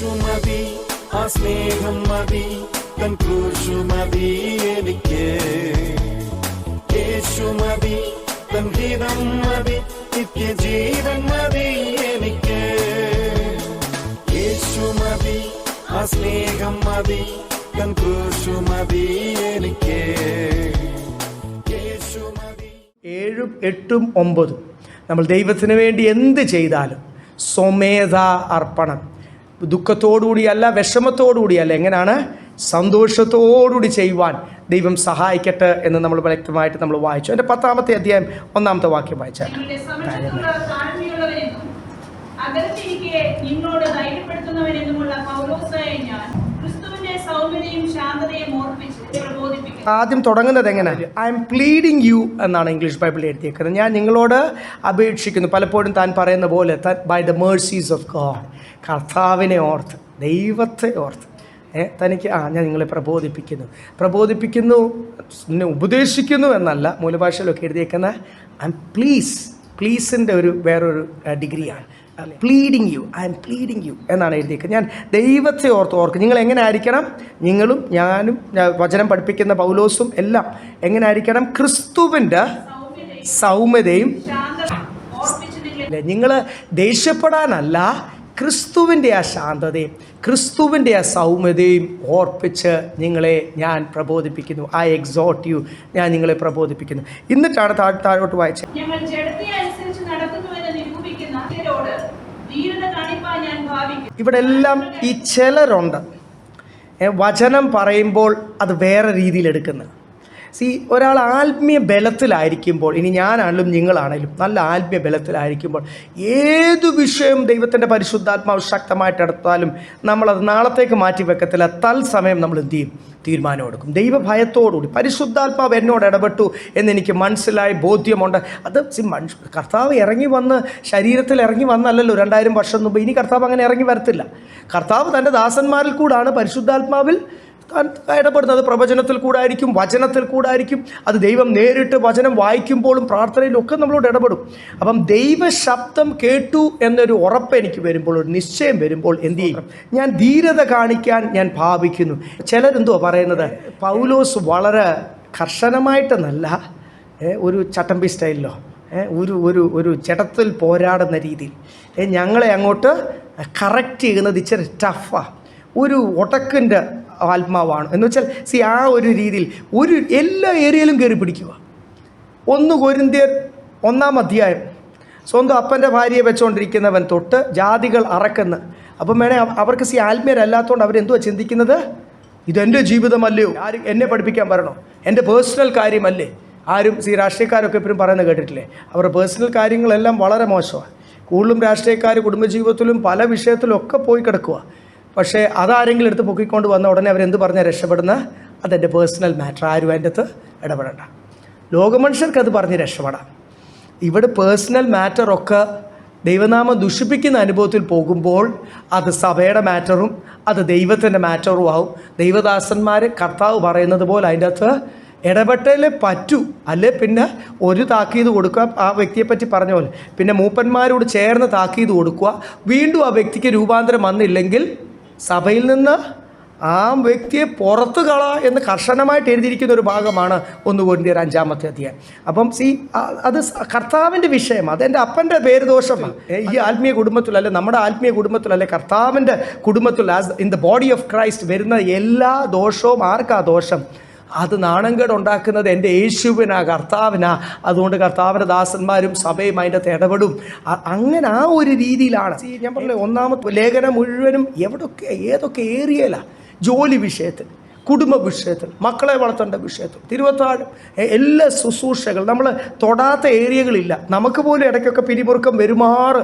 യേശു മതി, ആ സ്നേഹം മതി, തൻ ക്രൂശു മതി എനിക്ക്. യേശു മതി, തൻ ഹിതം മതി, നിത്യജീവൻ മതി എനിക്ക്. യേശു മതി, ആ സ്നേഹം മതി, തൻ ക്രൂശു മതി എനിക്ക്. യേശു മതി. 7, 8, 9 നമ്മൾ ദൈവത്തിന് വേണ്ടി എന്ത് ചെയ്താലും സ്വമേധ അർപ്പണം, ദുഃഖത്തോടുകൂടിയല്ല, വിഷമത്തോടുകൂടിയല്ല, എങ്ങനെയാണ് സന്തോഷത്തോടുകൂടി ചെയ്യുവാൻ ദൈവം സഹായിക്കട്ടെ എന്ന് നമ്മൾ വ്യക്തമായിട്ട് നമ്മൾ വായിച്ചു. എൻ്റെ 10-ാമത്തെ അധ്യായം 1-ാമത്തെ വാക്യം വായിച്ചാൽ, ആദ്യം തുടങ്ങുന്നത് എങ്ങനെയാണ്? ഐ എം പ്ലീഡിങ് യു എന്നാണ് ഇംഗ്ലീഷ് ബൈബിളിൽ എഴുതിയേക്കുന്നത്. ഞാൻ നിങ്ങളോട് അപേക്ഷിക്കുന്നു. പലപ്പോഴും താൻ പറയുന്ന പോലെ by the mercies of God, കർത്താവിനെ ഓർത്ത്, ദൈവത്തെ ഓർത്ത് തനിക്ക് ഞാൻ നിങ്ങളെ പ്രബോധിപ്പിക്കുന്നു, ഉപദേശിക്കുന്നു എന്നല്ല മൂലഭാഷയിലൊക്കെ എഴുതിയേക്കുന്ന ഐ എം പ്ലീസിൻ്റെ വേറൊരു ഡിഗ്രിയാണ്. Pleading you, I am pleading you എന്നാണ് എഴുതിയേക്കുന്നത്. ഞാൻ ദൈവത്തെ ഓർക്കും. നിങ്ങൾ എങ്ങനെ ആയിരിക്കണം? നിങ്ങളും ഞാനും വചനം പഠിപ്പിക്കുന്ന പൗലോസും എല്ലാം എങ്ങനെ ആയിരിക്കണം? ക്രിസ്തുവിൻ്റെ സൗമ്യതയും. നിങ്ങൾ ദേഷ്യപ്പെടാനല്ല, ക്രിസ്തുവിൻ്റെ ആ ശാന്തതയും ക്രിസ്തുവിൻ്റെ ആ സൗമ്യതയും ഓർപ്പിച്ച് നിങ്ങളെ ഞാൻ പ്രബോധിപ്പിക്കുന്നു. ഐ എക്സോർട്ട് യു, ഞാൻ നിങ്ങളെ പ്രബോധിപ്പിക്കുന്നു. എന്നിട്ടാണ് താഴോട്ട് വായിച്ചത്. ഇവിടെ എല്ലാം ഈ ചിലരുണ്ട് വചനം പറയുമ്പോൾ അത് വേറെ രീതിയിൽ എടുക്കുന്നത്. ഒരാൾ ആത്മീയ ബലത്തിലായിരിക്കുമ്പോൾ, ഇനി ഞാനാണെങ്കിലും നിങ്ങളാണെങ്കിലും നല്ല ആത്മീയ ബലത്തിലായിരിക്കുമ്പോൾ ഏതു വിഷയം ദൈവത്തിൻ്റെ പരിശുദ്ധാത്മാവ് ശക്തമായിട്ട് എടുത്താലും നമ്മളത് നാളത്തേക്ക് മാറ്റി വെക്കത്തില്ല. തത്സമയം നമ്മൾ എന്ത് ചെയ്യും? തീരുമാനം എടുക്കും. ദൈവഭയത്തോടുകൂടി പരിശുദ്ധാത്മാവ് എന്നോട് ഇടപെട്ടു എന്നെനിക്ക് മനസ്സിലായി, ബോധ്യമുണ്ട്. അത് കർത്താവ് ഇറങ്ങി വന്ന് ശരീരത്തിൽ ഇറങ്ങി വന്നല്ലല്ലോ 2000 വർഷം മുമ്പ്. ഇനി കർത്താവ് അങ്ങനെ ഇറങ്ങി വരത്തില്ല. കർത്താവ് തൻ്റെ ദാസന്മാരിൽ കൂടാണ് പരിശുദ്ധാത്മാവിൽ ഇടപെടുന്നത്. പ്രവചനത്തിൽ കൂടായിരിക്കും, വചനത്തിൽ കൂടായിരിക്കും. അത് ദൈവം നേരിട്ട് വചനം വായിക്കുമ്പോഴും പ്രാർത്ഥനയിലും ഒക്കെ നമ്മളോട് ഇടപെടും. അപ്പം ദൈവശബ്ദം കേട്ടു എന്നൊരു ഉറപ്പ് എനിക്ക് വരുമ്പോൾ, ഒരു നിശ്ചയം വരുമ്പോൾ എന്ത് ചെയ്യും? ഞാൻ ധീരത കാണിക്കാൻ ഞാൻ ഭാവിക്കുന്നു. ചിലരെന്തുവാ പറയുന്നത്? പൗലോസ് വളരെ കർശനമായിട്ടെന്നല്ല, ഒരു ചട്ടമ്പി സ്റ്റൈലിലോ ഒരു ജഡത്തിൽ പോരാടുന്ന രീതിയിൽ ഞങ്ങളെ അങ്ങോട്ട് കറക്റ്റ് ചെയ്യുന്നത് ഇച്ചിരി ടഫാണ്. ഒരു ഒടക്കിൻ്റെ ആത്മാവാണ് എന്ന് വെച്ചാൽ ആ ഒരു രീതിയിൽ എല്ലാ ഏരിയയിലും കയറി പിടിക്കുക. 1 കൊരിന്ത്യർ 1-ാം അധ്യായം, സ്വന്തം അപ്പൻ്റെ ഭാര്യയെ വെച്ചുകൊണ്ടിരിക്കുന്നവൻ തൊട്ട് ജാതികൾ അറക്കുന്ന. അപ്പം അവർക്ക് ആത്മീയരല്ലാത്തതുകൊണ്ട് അവരെന്തുവാ ചിന്തിക്കുന്നത്? ഇതെൻ്റെ ജീവിതമല്ലയോ, ആരും എന്നെ പഠിപ്പിക്കാൻ പറയണോ, എൻ്റെ പേഴ്സണൽ കാര്യമല്ലേ? ആരും രാഷ്ട്രീയക്കാരൊക്കെ എപ്പോഴും പറയുന്നത് കേട്ടിട്ടില്ലേ? അവരുടെ പേഴ്സണൽ കാര്യങ്ങളെല്ലാം വളരെ മോശമാണ്. കൂടുതലും രാഷ്ട്രീയക്കാർ കുടുംബജീവിതത്തിലും പല വിഷയത്തിലും ഒക്കെ പോയി കിടക്കുക. പക്ഷേ അതാരെങ്കിലും എടുത്ത് പൊക്കിക്കൊണ്ട് വന്ന ഉടനെ അവരെന്ത് പറഞ്ഞാൽ രക്ഷപ്പെടുന്ന? അതെൻ്റെ പേഴ്സണൽ മാറ്റർ, ആരും അതിൻ്റെ അകത്ത് ഇടപെടണ്ട. ലോകമനുഷ്യർക്ക് അത് പറഞ്ഞ് രക്ഷപ്പെടാം. ഇവിടെ പേഴ്സണൽ മാറ്ററൊക്കെ ദൈവനാമം ദുഷിപ്പിക്കുന്ന അനുഭവത്തിൽ പോകുമ്പോൾ അത് സഭയുടെ മാറ്ററും അത് ദൈവത്തിൻ്റെ മാറ്ററും ആവും. ദൈവദാസന്മാർ കർത്താവ് പറയുന്നത് പോലെ അതിൻ്റെ അകത്ത് ഇടപെട്ടലേ പറ്റൂ. അല്ലേ പിന്നെ ഒരു താക്കീത് കൊടുക്കുക, ആ വ്യക്തിയെപ്പറ്റി പറഞ്ഞ പോലെ പിന്നെ മൂപ്പന്മാരോട് ചേർന്ന് താക്കീത് കൊടുക്കുക. വീണ്ടും ആ വ്യക്തിക്ക് രൂപാന്തരം വന്നില്ലെങ്കിൽ സഭയിൽ നിന്ന് ആ വ്യക്തിയെ പുറത്തു കള എന്ന് കർശനമായിട്ട് എഴുതിയിരിക്കുന്ന ഒരു ഭാഗമാണ് 1 കൊരിന്ത്യർ 5-ാമത്തെ അധ്യായം. അപ്പം അത് കർത്താവിൻ്റെ വിഷയം, അതെൻ്റെ അപ്പൻ്റെ പേര് ദോഷമാണ്. ഈ ആത്മീയ കുടുംബത്തിലല്ലേ, നമ്മുടെ ആത്മീയ കുടുംബത്തിലല്ലേ, കർത്താവിൻ്റെ കുടുംബത്തിൽ in the body of Christ വരുന്ന എല്ലാ ദോഷവും ആർക്കാ ദോഷം? അത് നാണംകേട് ഉണ്ടാക്കുന്നത് എൻ്റെ യേശുവിനാ, കർത്താവിനാ. അതുകൊണ്ട് കർത്താവിൻ്റെ ദാസന്മാരും സഭയും അതിൻ്റെ അകത്ത് ഇടപെടും. അങ്ങനെ ആ ഒരു രീതിയിലാണ് ഞാൻ പറഞ്ഞത്. 1-ാമത്തെ ലേഖനം മുഴുവനും ഏതൊക്കെ ഏരിയയിലാണ്? ജോലി വിഷയത്തിൽ, കുടുംബ വിഷയത്തിൽ, മക്കളെ വളർത്തേണ്ട വിഷയത്തിൽ, തിരുവത്താഴം, എല്ലാ ശുശ്രൂഷകൾ നമ്മൾ തൊടാത്ത ഏരിയകളില്ല. നമുക്ക് പോലും ഇടയ്ക്കൊക്കെ പിരിമുറുക്കം വരുമാറ്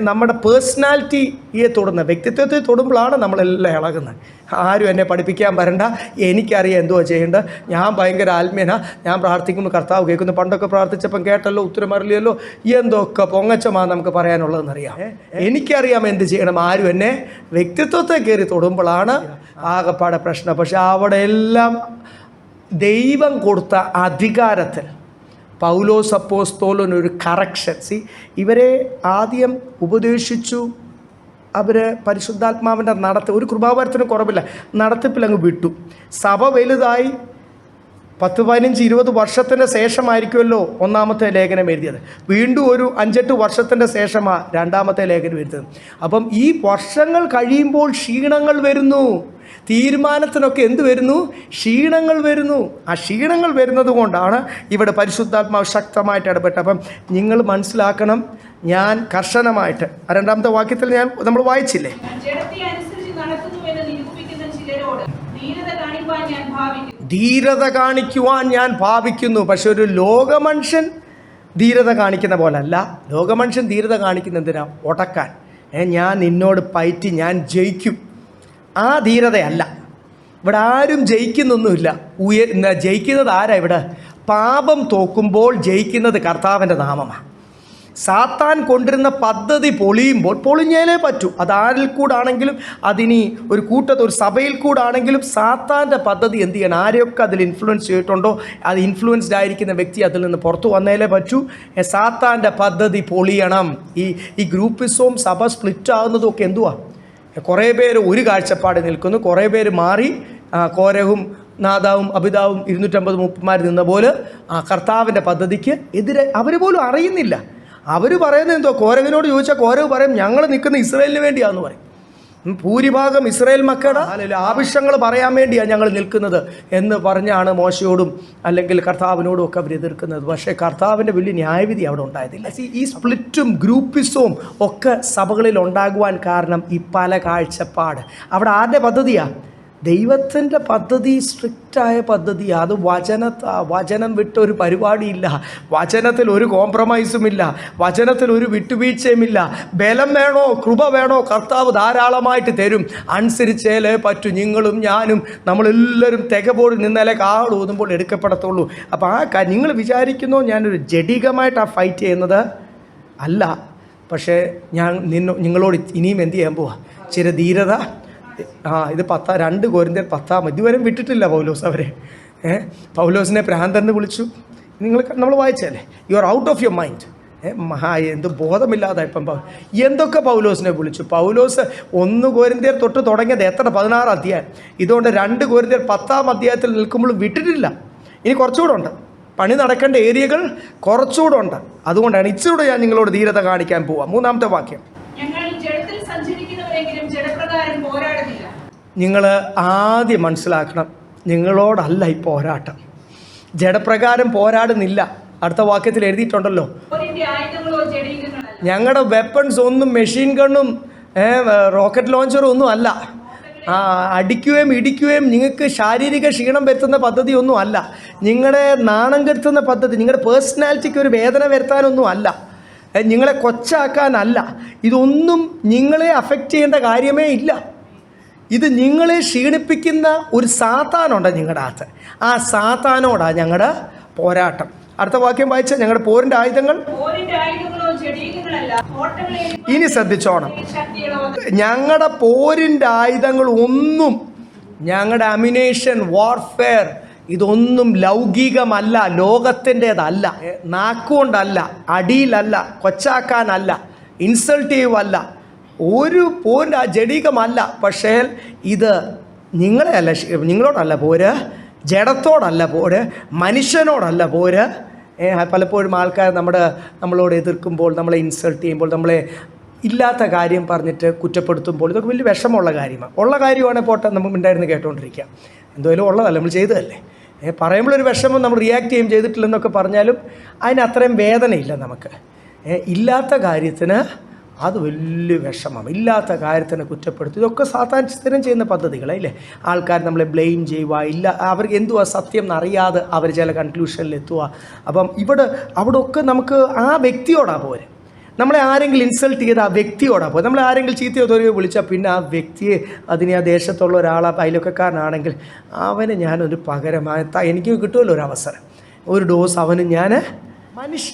നമ്മുടെ പേഴ്സണാലിറ്റിയെ തൊടുന്ന, വ്യക്തിത്വത്തെ തൊടുമ്പോഴാണ് നമ്മളെല്ലാം ഇളകുന്നത്. ആരും എന്നെ പഠിപ്പിക്കാൻ വരണ്ട, എനിക്കറിയാം എന്തുവാ ചെയ്യേണ്ടത്, ഞാൻ ഭയങ്കര ആത്മീയനാ, ഞാൻ പ്രാർത്ഥിക്കുന്നു കർത്താവ് കേൾക്കുന്നു. പണ്ടൊക്കെ പ്രാർത്ഥിച്ചപ്പം കേട്ടല്ലോ, ഉത്തരം അറിയില്ലല്ലോ, എന്തൊക്കെ പൊങ്ങച്ചമാണ് നമുക്ക് പറയാനുള്ളതെന്നറിയാം. എനിക്കറിയാം എന്ത് ചെയ്യണം. ആരും എന്നെ വ്യക്തിത്വത്തെ കയറി തൊടുമ്പോഴാണ് ആകെപ്പാടെ പ്രശ്നം. പക്ഷെ അവിടെ എല്ലാം ദൈവം കൊടുത്ത അധികാരത്തിൽ പൗലോസ് അപ്പോസ്തലൻ ഒരു കറക്ഷൻ. ഇവരെ ആദ്യം ഉപദേശിച്ചു, അവർ പരിശുദ്ധാത്മാവിൻ്റെ ഒരു കൃപാവരത്തിനും കുറവില്ല, നടത്തിപ്പിൽ അങ്ങ് വിട്ടു. സഭ വലുതായി 10-15-20 വർഷത്തിൻ്റെ ശേഷമായിരിക്കുമല്ലോ ഒന്നാമത്തെ ലേഖനം എഴുതിയത്. വീണ്ടും ഒരു 5-8 വർഷത്തിൻ്റെ ശേഷമാണ് രണ്ടാമത്തെ ലേഖനം എഴുതിയത്. അപ്പം ഈ വർഷങ്ങൾ കഴിയുമ്പോൾ ക്ഷീണങ്ങൾ വരുന്നു. തീരുമാനത്തിനൊക്കെ എന്ത് വരുന്നു? ക്ഷീണങ്ങൾ വരുന്നു. ആ ക്ഷീണങ്ങൾ വരുന്നത് കൊണ്ടാണ് ഇവിടെ പരിശുദ്ധാത്മാവ് ശക്തമായിട്ട് ഇടപെട്ടത്. അപ്പം നിങ്ങൾ മനസ്സിലാക്കണം, ഞാൻ കർശനമായിട്ട് രണ്ടാമത്തെ വാക്യത്തിൽ നമ്മൾ വായിച്ചില്ലേ, ധീരത കാണിക്കുവാൻ ഞാൻ ഭാവിക്കുന്നു. പക്ഷെ ഒരു ലോകമനുഷ്യൻ ധീരത കാണിക്കുന്ന പോലെ അല്ല. ലോകമനുഷ്യൻ ധീരത കാണിക്കുന്ന എന്തിനാ? ഉടക്കാൻ. ഞാൻ നിന്നോട് പയറ്റി ഞാൻ ജയിക്കും. ആ ധീരതയല്ല. ഇവിടെ ആരും ജയിക്കുന്നൊന്നുമില്ല. ജയിക്കുന്നത് ആരാ? ഇവിടെ പാപം തോക്കുമ്പോൾ ജയിക്കുന്നത് കർത്താവിൻ്റെ നാമമാണ്. സാത്താൻ കൊണ്ടിരുന്ന പദ്ധതി പൊളിഞ്ഞേലേ പറ്റൂ. അതാരിൽ കൂടാണെങ്കിലും, അതിനി ഒരു ഒരു സഭയിൽ കൂടാണെങ്കിലും സാത്താൻ്റെ പദ്ധതി എന്ത് ചെയ്യണം? ആരെയൊക്കെ അതിൽ ഇൻഫ്ലുവൻസ് ചെയ്തിട്ടുണ്ടോ, അത് ഇൻഫ്ലുവൻസ്ഡ് ആയിരിക്കുന്ന വ്യക്തി അതിൽ നിന്ന് പുറത്തു വന്നേലേ പറ്റൂ. സാത്താൻ്റെ പദ്ധതി പൊളിയണം. ഈ ഗ്രൂപ്പിസവും സഭ സ്പ്ലിറ്റ് ആകുന്നതും ഒക്കെ എന്തുവാ? കുറേ പേര് ഒരു കാഴ്ചപ്പാട് നിൽക്കുന്നു, കുറേ പേര് മാറി. കോരഹും നാദാവും അബിതാവും 250 നിന്ന പോലെ കർത്താവിൻ്റെ പദ്ധതിക്ക് എതിരെ അവർ പോലും അറിയുന്നില്ല. അവർ പറയുന്നത് എന്തോ, കോരഹിനോട് ചോദിച്ചാൽ കോരഹ് പറയും ഞങ്ങൾ നിൽക്കുന്ന ഇസ്രായേലിന് വേണ്ടിയാണെന്ന് പറയും. ഭൂരിഭാഗം ഇസ്രായേൽ മക്കളുടെ ആവശ്യങ്ങൾ പറയാൻ വേണ്ടിയാണ് ഞങ്ങൾ നിൽക്കുന്നത് എന്ന് പറഞ്ഞാണ് മോശയോടും അല്ലെങ്കിൽ കർത്താവിനോടും ഒക്കെ അവർ എതിർക്കുന്നത്. പക്ഷേ കർത്താവിൻ്റെ വലിയ ന്യായവിധി അവിടെ ഉണ്ടായതില്ല. ഈ സ്പ്ലിറ്റും ഗ്രൂപ്പിസവും ഒക്കെ സഭകളിൽ ഉണ്ടാകുവാൻ കാരണം ഈ പല കാഴ്ചപ്പാട്. അവിടെ ആരുടെ പദ്ധതിയാണ്? ദൈവത്തിൻ്റെ പദ്ധതി, സ്ട്രിക്റ്റായ പദ്ധതിയാണ്. അത് വചനം വിട്ടൊരു പരിപാടിയില്ല. വചനത്തിൽ ഒരു കോംപ്രമൈസുമില്ല. വചനത്തിൽ ഒരു വിട്ടുവീഴ്ചയുമില്ല. ബലം വേണോ, കൃപ വേണോ, കർത്താവ് ധാരാളമായിട്ട് തരും. അനുസരിച്ചേലേ പറ്റൂ. നിങ്ങളും ഞാനും നമ്മളെല്ലാവരും തികപോട് നിന്നാലേ കാളൂതുമ്പോൾ എടുക്കപ്പെടത്തുള്ളൂ. അപ്പോൾ നിങ്ങൾ വിചാരിക്കുന്നോ ഞാനൊരു ജഡികമായിട്ടാണ് ഫൈറ്റ് ചെയ്യുന്നത്? അല്ല. പക്ഷേ ഞാൻ നിങ്ങളോട് ഇനിയും എന്ത് ചെയ്യാൻ പോവാ? ചില ധീരത. ഇത് 2 കൊരിന്ത്യർ 10 ഇതുവരെ വിട്ടിട്ടില്ല പൗലോസ് അവരെ. പൗലോസിനെ ഭ്രാന്തൻ വിളിച്ചു. നമ്മൾ വായിച്ചല്ലേ, you are out of your mind. എന്ത് ബോധമില്ലാതെ ഇപ്പം എന്തൊക്കെ പൗലോസിനെ വിളിച്ചു. പൗലോസ് 1 കൊരിന്ത്യർ തൊട്ട് തുടങ്ങിയത് എത്ര? 16 അധ്യായം. ഇതുകൊണ്ട് 2 കൊരിന്ത്യർ 10 അധ്യായത്തിൽ നിൽക്കുമ്പോൾ വിട്ടിട്ടില്ല. ഇനി കുറച്ചുകൂടെ ഉണ്ട്. പണി നടക്കേണ്ട ഏരിയകൾ കുറച്ചുകൂടെ ഉണ്ട്. അതുകൊണ്ടാണ് ഇച്ചിരൂടെ ഞാൻ നിങ്ങളോട് ധീരത കാണിക്കാൻ പോവാം. 3-ാമത്തെ വാക്യം. നിങ്ങൾ ആദ്യം മനസ്സിലാക്കണം, നിങ്ങളോടല്ല ഈ പോരാട്ടം. ജഡപ്രകാരം പോരാടുന്നില്ല. അടുത്ത വാക്യത്തിൽ എഴുതിയിട്ടുണ്ടല്ലോ, ഞങ്ങളുടെ വെപ്പൺസ് ഒന്നും മെഷീൻ ഗണ്ണും റോക്കറ്റ് ലോഞ്ചറും ഒന്നും അല്ല. അടിക്കുകയും ഇടിക്കുകയും നിങ്ങൾക്ക് ശാരീരിക ക്ഷീണം വരുത്തുന്ന പദ്ധതി ഒന്നും അല്ല. നിങ്ങളുടെ നാണം കെടുത്തുന്ന പദ്ധതി, നിങ്ങളുടെ പേഴ്സണാലിറ്റിക്ക് ഒരു വേദന വരുത്താനൊന്നും അല്ല. നിങ്ങളെ കൊച്ചാക്കാനല്ല. ഇതൊന്നും നിങ്ങളെ അഫക്റ്റ് ചെയ്യേണ്ട കാര്യമേ ഇല്ല. ഇത് നിങ്ങളെ ക്ഷീണിപ്പിക്കുന്ന ഒരു സാത്താനുണ്ട് നിങ്ങളുടെ അകത്ത്. ആ സാത്താനോടാണ് ഞങ്ങളുടെ പോരാട്ടം. അടുത്ത വാക്യം വായിച്ച, ഞങ്ങളുടെ പോരിൻ്റെ ആയുധങ്ങൾ ഇനി ശ്രദ്ധിച്ചോണം. ഞങ്ങളുടെ പോരിൻ്റെ ആയുധങ്ങൾ ഒന്നും, ഞങ്ങളുടെ അമ്യുനേഷൻ, വാർഫെയർ, ഇതൊന്നും ലൗകികമല്ല, ലോകത്തിൻ്റേതല്ല. നാക്കുകൊണ്ടല്ല, അടിയിലല്ല, കൊച്ചാക്കാനല്ല, ഇൻസൾട്ടീവ് അല്ല, ഒരു പോരിൻ്റെ ജഡികമല്ല. പക്ഷേ ഇത് നിങ്ങളെയല്ല, നിങ്ങളോടല്ല പോര്, ജഡത്തോടല്ല പോര്, മനുഷ്യനോടല്ല പോര്. പലപ്പോഴും ആൾക്കാർ നമ്മളോട് എതിർക്കുമ്പോൾ, നമ്മളെ ഇൻസൾട്ട് ചെയ്യുമ്പോൾ, നമ്മളെ ഇല്ലാത്ത കാര്യം പറഞ്ഞിട്ട് കുറ്റപ്പെടുത്തുമ്പോൾ ഇതൊക്കെ വലിയ വിഷമമുള്ള കാര്യമാണ്. ഉള്ള കാര്യമാണ് പോട്ടെ, നമുക്ക് ഉണ്ടായിരുന്നു കേട്ടോണ്ടിരിക്കുക. എന്തായാലും ഉള്ളതല്ല, നമ്മൾ ചെയ്തതല്ലേ. പറയുമ്പോഴൊരു വിഷമം, നമ്മൾ റിയാക്ട് ചെയ്തിട്ടില്ലെന്നൊക്കെ പറഞ്ഞാലും അതിന് അത്രയും വേദനയില്ല നമുക്ക്. ഇല്ലാത്ത കാര്യത്തിന് അത് വലിയ വിഷമം. ഇല്ലാത്ത കാര്യത്തിനെ കുറ്റപ്പെടുത്തി, ഇതൊക്കെ സാത്താൻ സ്ഥിരം ചെയ്യുന്ന പദ്ധതികളല്ലേ. ആൾക്കാർ നമ്മളെ ബ്ലെയിം ചെയ്യുക, ഇല്ല അവർക്ക് എന്തുവാ സത്യം എന്നറിയാതെ അവർ ചില കൺക്ലൂഷനിൽ എത്തുക. അപ്പം അവിടെ ഒക്കെ നമുക്ക് ആ വ്യക്തിയോടാണ് പോരെ. നമ്മളെ ആരെങ്കിലും ഇൻസൾട്ട് ചെയ്ത് ആ വ്യക്തിയോടാണ് പോയി. നമ്മളെ ആരെങ്കിലും ചീത്തയോ തോന്നിയോ വിളിച്ചാൽ പിന്നെ ആ വ്യക്തിയെ, അതിന് ആ ദേശത്തുള്ള ഒരാളാ അയൽവക്കക്കാരനാണെങ്കിൽ അവന് ഞാനൊരു പകരമായ എനിക്ക് കിട്ടുമല്ലോ ഒരു അവസരം, ഒരു ഡോസ് അവന് ഞാൻ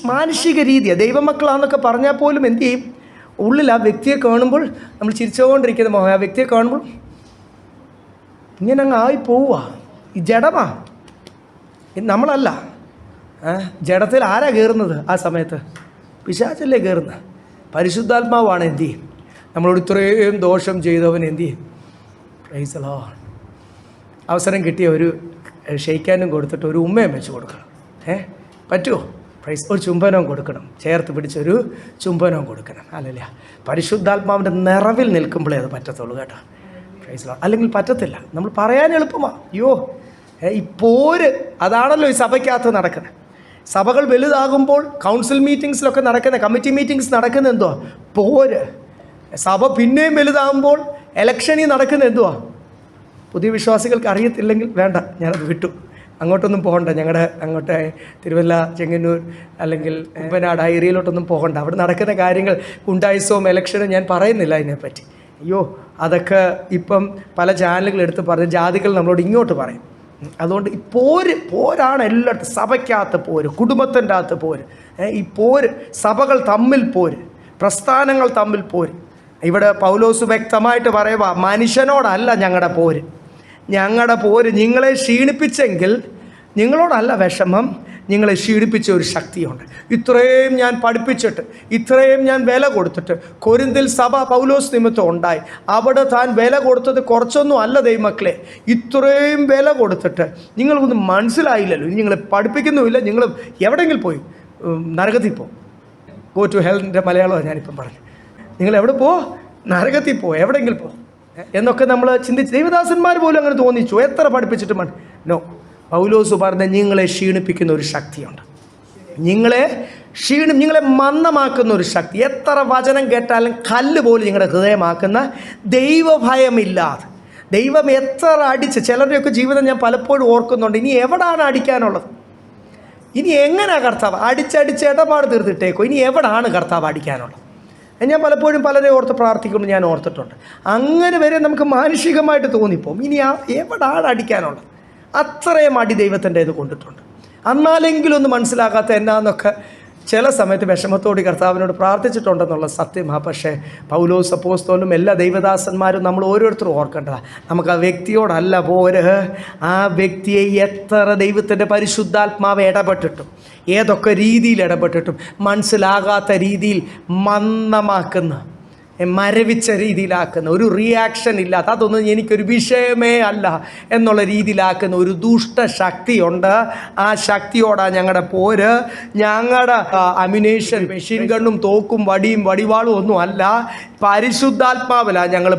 മാനുഷിക രീതിയാണ്. ദൈവമക്കളാണെന്നൊക്കെ പറഞ്ഞാൽ പോലും എന്ത് ചെയ്യും, ഉള്ളിൽ ആ വ്യക്തിയെ കാണുമ്പോൾ നമ്മൾ ചിരിച്ചുകൊണ്ടിരിക്കുന്ന ആ വ്യക്തിയെ കാണുമ്പോൾ ഇങ്ങനെ അങ്ങ് ആയി പോവുക. ഈ ജഡമാ, നമ്മളല്ല. ജഡത്തിൽ ആരാ കയറുന്നത് ആ സമയത്ത്? പിശാചല്ലേ കയറുന്നത്. പരിശുദ്ധാത്മാവാണ് എന്ത് ചെയ്യും, നമ്മളോട് ഇത്രയും ദോഷം ചെയ്തവൻ എന്ത് ചെയ്യും? Praise the Lord. അവസരം കിട്ടിയ ഒരു ഷെയ്ക്കാനും കൊടുത്തിട്ട് ഒരു ഉമ്മയും വെച്ച് കൊടുക്കണം. പറ്റുമോ? പ്രൈസ്. ഒരു ചുംബനവും കൊടുക്കണം, ചേർത്ത് പിടിച്ചൊരു ചുംബനവും കൊടുക്കണം. അല്ലല്ല, പരിശുദ്ധാത്മാവിൻ്റെ നിറവിൽ നിൽക്കുമ്പോഴേ അത് പറ്റത്തുള്ളൂ കേട്ടോ. Praise Lord. അല്ലെങ്കിൽ പറ്റത്തില്ല. നമ്മൾ പറയാൻ എളുപ്പമാണ്. അയ്യോ ഈ പോര് അതാണല്ലോ ഈ സഭയ്ക്കകത്ത് നടക്കുന്നത്. സഭകൾ വലുതാകുമ്പോൾ കൗൺസിൽ മീറ്റിങ്സിലൊക്കെ നടക്കുന്ന, കമ്മിറ്റി മീറ്റിങ്സ് നടക്കുന്ന എന്തുവാ? പോര്. സഭ പിന്നെയും വലുതാകുമ്പോൾ ഇലക്ഷനിൽ നടക്കുന്ന എന്തുവാ? പുതിയ വിശ്വാസികൾക്ക് അറിയത്തില്ലെങ്കിൽ വേണ്ട, ഞാനത് വിട്ടു, അങ്ങോട്ടൊന്നും പോകണ്ട. ഞങ്ങളുടെ അങ്ങോട്ട് തിരുവല്ല, ചെങ്ങന്നൂർ അല്ലെങ്കിൽ കുമ്പനാട് ആ ഏരിയയിലോട്ടൊന്നും പോകണ്ട. അവിടെ നടക്കുന്ന കാര്യങ്ങൾ, ഗുണ്ടായിസവും ഇലക്ഷനും ഞാൻ പറയുന്നില്ല അതിനെപ്പറ്റി. അയ്യോ അതൊക്കെ ഇപ്പം പല ചാനലുകൾ എടുത്ത് പറഞ്ഞ് ജാതികൾ നമ്മളോട് ഇങ്ങോട്ട് പറയും. അതുകൊണ്ട് ഈ പോരാണ് എല്ലായിടത്തും. സഭയ്ക്കകത്ത് പോര്, കുടുംബത്തിൻ്റെ അകത്ത് പോര്, ഈ പോര്, സഭകൾ തമ്മിൽ പോര്, പ്രസ്ഥാനങ്ങൾ തമ്മിൽ പോര്. ഇവിടെ പൗലോസ് വ്യക്തമായിട്ട് പറയുക, മനുഷ്യനോടല്ല ഞങ്ങളുടെ പോര്. ഞങ്ങളുടെ പോര് നിങ്ങളെ ക്ഷീണിപ്പിച്ചെങ്കിൽ നിങ്ങളോടല്ല വിഷമം, നിങ്ങളെ ക്ഷീണിപ്പിച്ച ഒരു ശക്തിയുണ്ട്. ഇത്രയും ഞാൻ പഠിപ്പിച്ചിട്ട്, ഇത്രയും ഞാൻ വില കൊടുത്തിട്ട്, കൊരിന്തിൽ സഭ പൗലോസ് നിമിത്തം ഉണ്ടായി. അവിടെ താൻ വില കൊടുത്തത് കുറച്ചൊന്നും അല്ല ദൈവമക്കളെ. ഇത്രയും വില കൊടുത്തിട്ട് നിങ്ങൾക്കൊന്നും മനസ്സിലായില്ലല്ലോ. ഇനി നിങ്ങളെ പഠിപ്പിക്കുന്നുമില്ല. നിങ്ങൾ എവിടെയെങ്കിലും പോയി നരകത്തിൽ പോ. ഗോ ടു ഹെൽൻ്റെ മലയാളമാണ് ഞാനിപ്പം പറഞ്ഞു. നിങ്ങൾ എവിടെ പോ? നരകത്തിൽ പോ, എവിടെയെങ്കിലും പോ എന്നൊക്കെ നമ്മൾ ചിന്തിച്ച്, ദൈവദാസന്മാർ പോലും അങ്ങനെ തോന്നിച്ചു. എത്ര പഠിപ്പിച്ചിട്ട് നോ. പൗലോസ് പറഞ്ഞ നിങ്ങളെ ക്ഷീണിപ്പിക്കുന്ന ഒരു ശക്തിയുണ്ട്. നിങ്ങളെ മന്ദമാക്കുന്ന ഒരു ശക്തി. എത്ര വചനം കേട്ടാലും കല്ല് പോലും നിങ്ങളുടെ ഹൃദയമാക്കുന്ന, ദൈവഭയമില്ലാതെ ദൈവം എത്ര അടിച്ച്, ചിലരുടെയൊക്കെ ജീവിതം ഞാൻ പലപ്പോഴും ഓർക്കുന്നുണ്ട്. ഇനി എവിടാണ് അടിക്കാനുള്ളത്? ഇനി എങ്ങനെയാണ് കർത്താവ് അടിച്ചടിച്ച് ഇടപാട് തീർത്തിട്ടേക്കോ? ഇനി എവിടാണ് കർത്താവ് അടിക്കാനുള്ളത്? ഞാൻ പലപ്പോഴും പലരെ ഓർത്ത് പ്രാർത്ഥിക്കുന്നു, ഞാൻ ഓർത്തിട്ടുണ്ട്. അങ്ങനെ വരെ നമുക്ക് മാനുഷികമായിട്ട് തോന്നിപ്പോവും. ഇനി എവിടാണ് അടിക്കാനുള്ളത്? അത്രയും അടി ദൈവത്തിൻ്റെ ഇത് കൊണ്ടിട്ടുണ്ട്. എന്നാലെങ്കിലും ഒന്ന് മനസ്സിലാക്കാത്ത എന്നാന്നൊക്കെ ചില സമയത്ത് വിഷമത്തോടെ കർത്താവിനോട് പ്രാർത്ഥിച്ചിട്ടുണ്ടെന്നുള്ള സത്യമാണ്. പക്ഷേ പൗലോസ് അപ്പോസ്തലനും എല്ലാ ദൈവദാസന്മാരും നമ്മൾ ഓരോരുത്തരും ഓർക്കേണ്ടതാണ്. നമുക്ക് ആ വ്യക്തിയോടല്ല പോര്, ആ വ്യക്തിയെ എത്ര ദൈവത്തിൻ്റെ പരിശുദ്ധാത്മാവ് ഇടപെട്ടിട്ടും, ഏതൊക്കെ രീതിയിൽ ഇടപെട്ടിട്ടും മനസ്സിലാകാത്ത രീതിയിൽ മന്ദമാക്കുന്ന, മരവിച്ച രീതിയിലാക്കുന്ന, ഒരു റിയാക്ഷൻ ഇല്ലാത്ത, അതൊന്നും എനിക്കൊരു വിഷയമേ അല്ല എന്നുള്ള രീതിയിലാക്കുന്ന ഒരു ദുഷ്ടശക്തിയുണ്ട്. ആ ശക്തിയോടാണ് ഞങ്ങളുടെ പോര്. ഞങ്ങളുടെ അമ്യുനേഷൻ മെഷീൻ ഗണ്ണും തോക്കും വടിയും വടിവാളും ഒന്നും അല്ല, പരിശുദ്ധാത്മാവിലാണ് ഞങ്ങൾ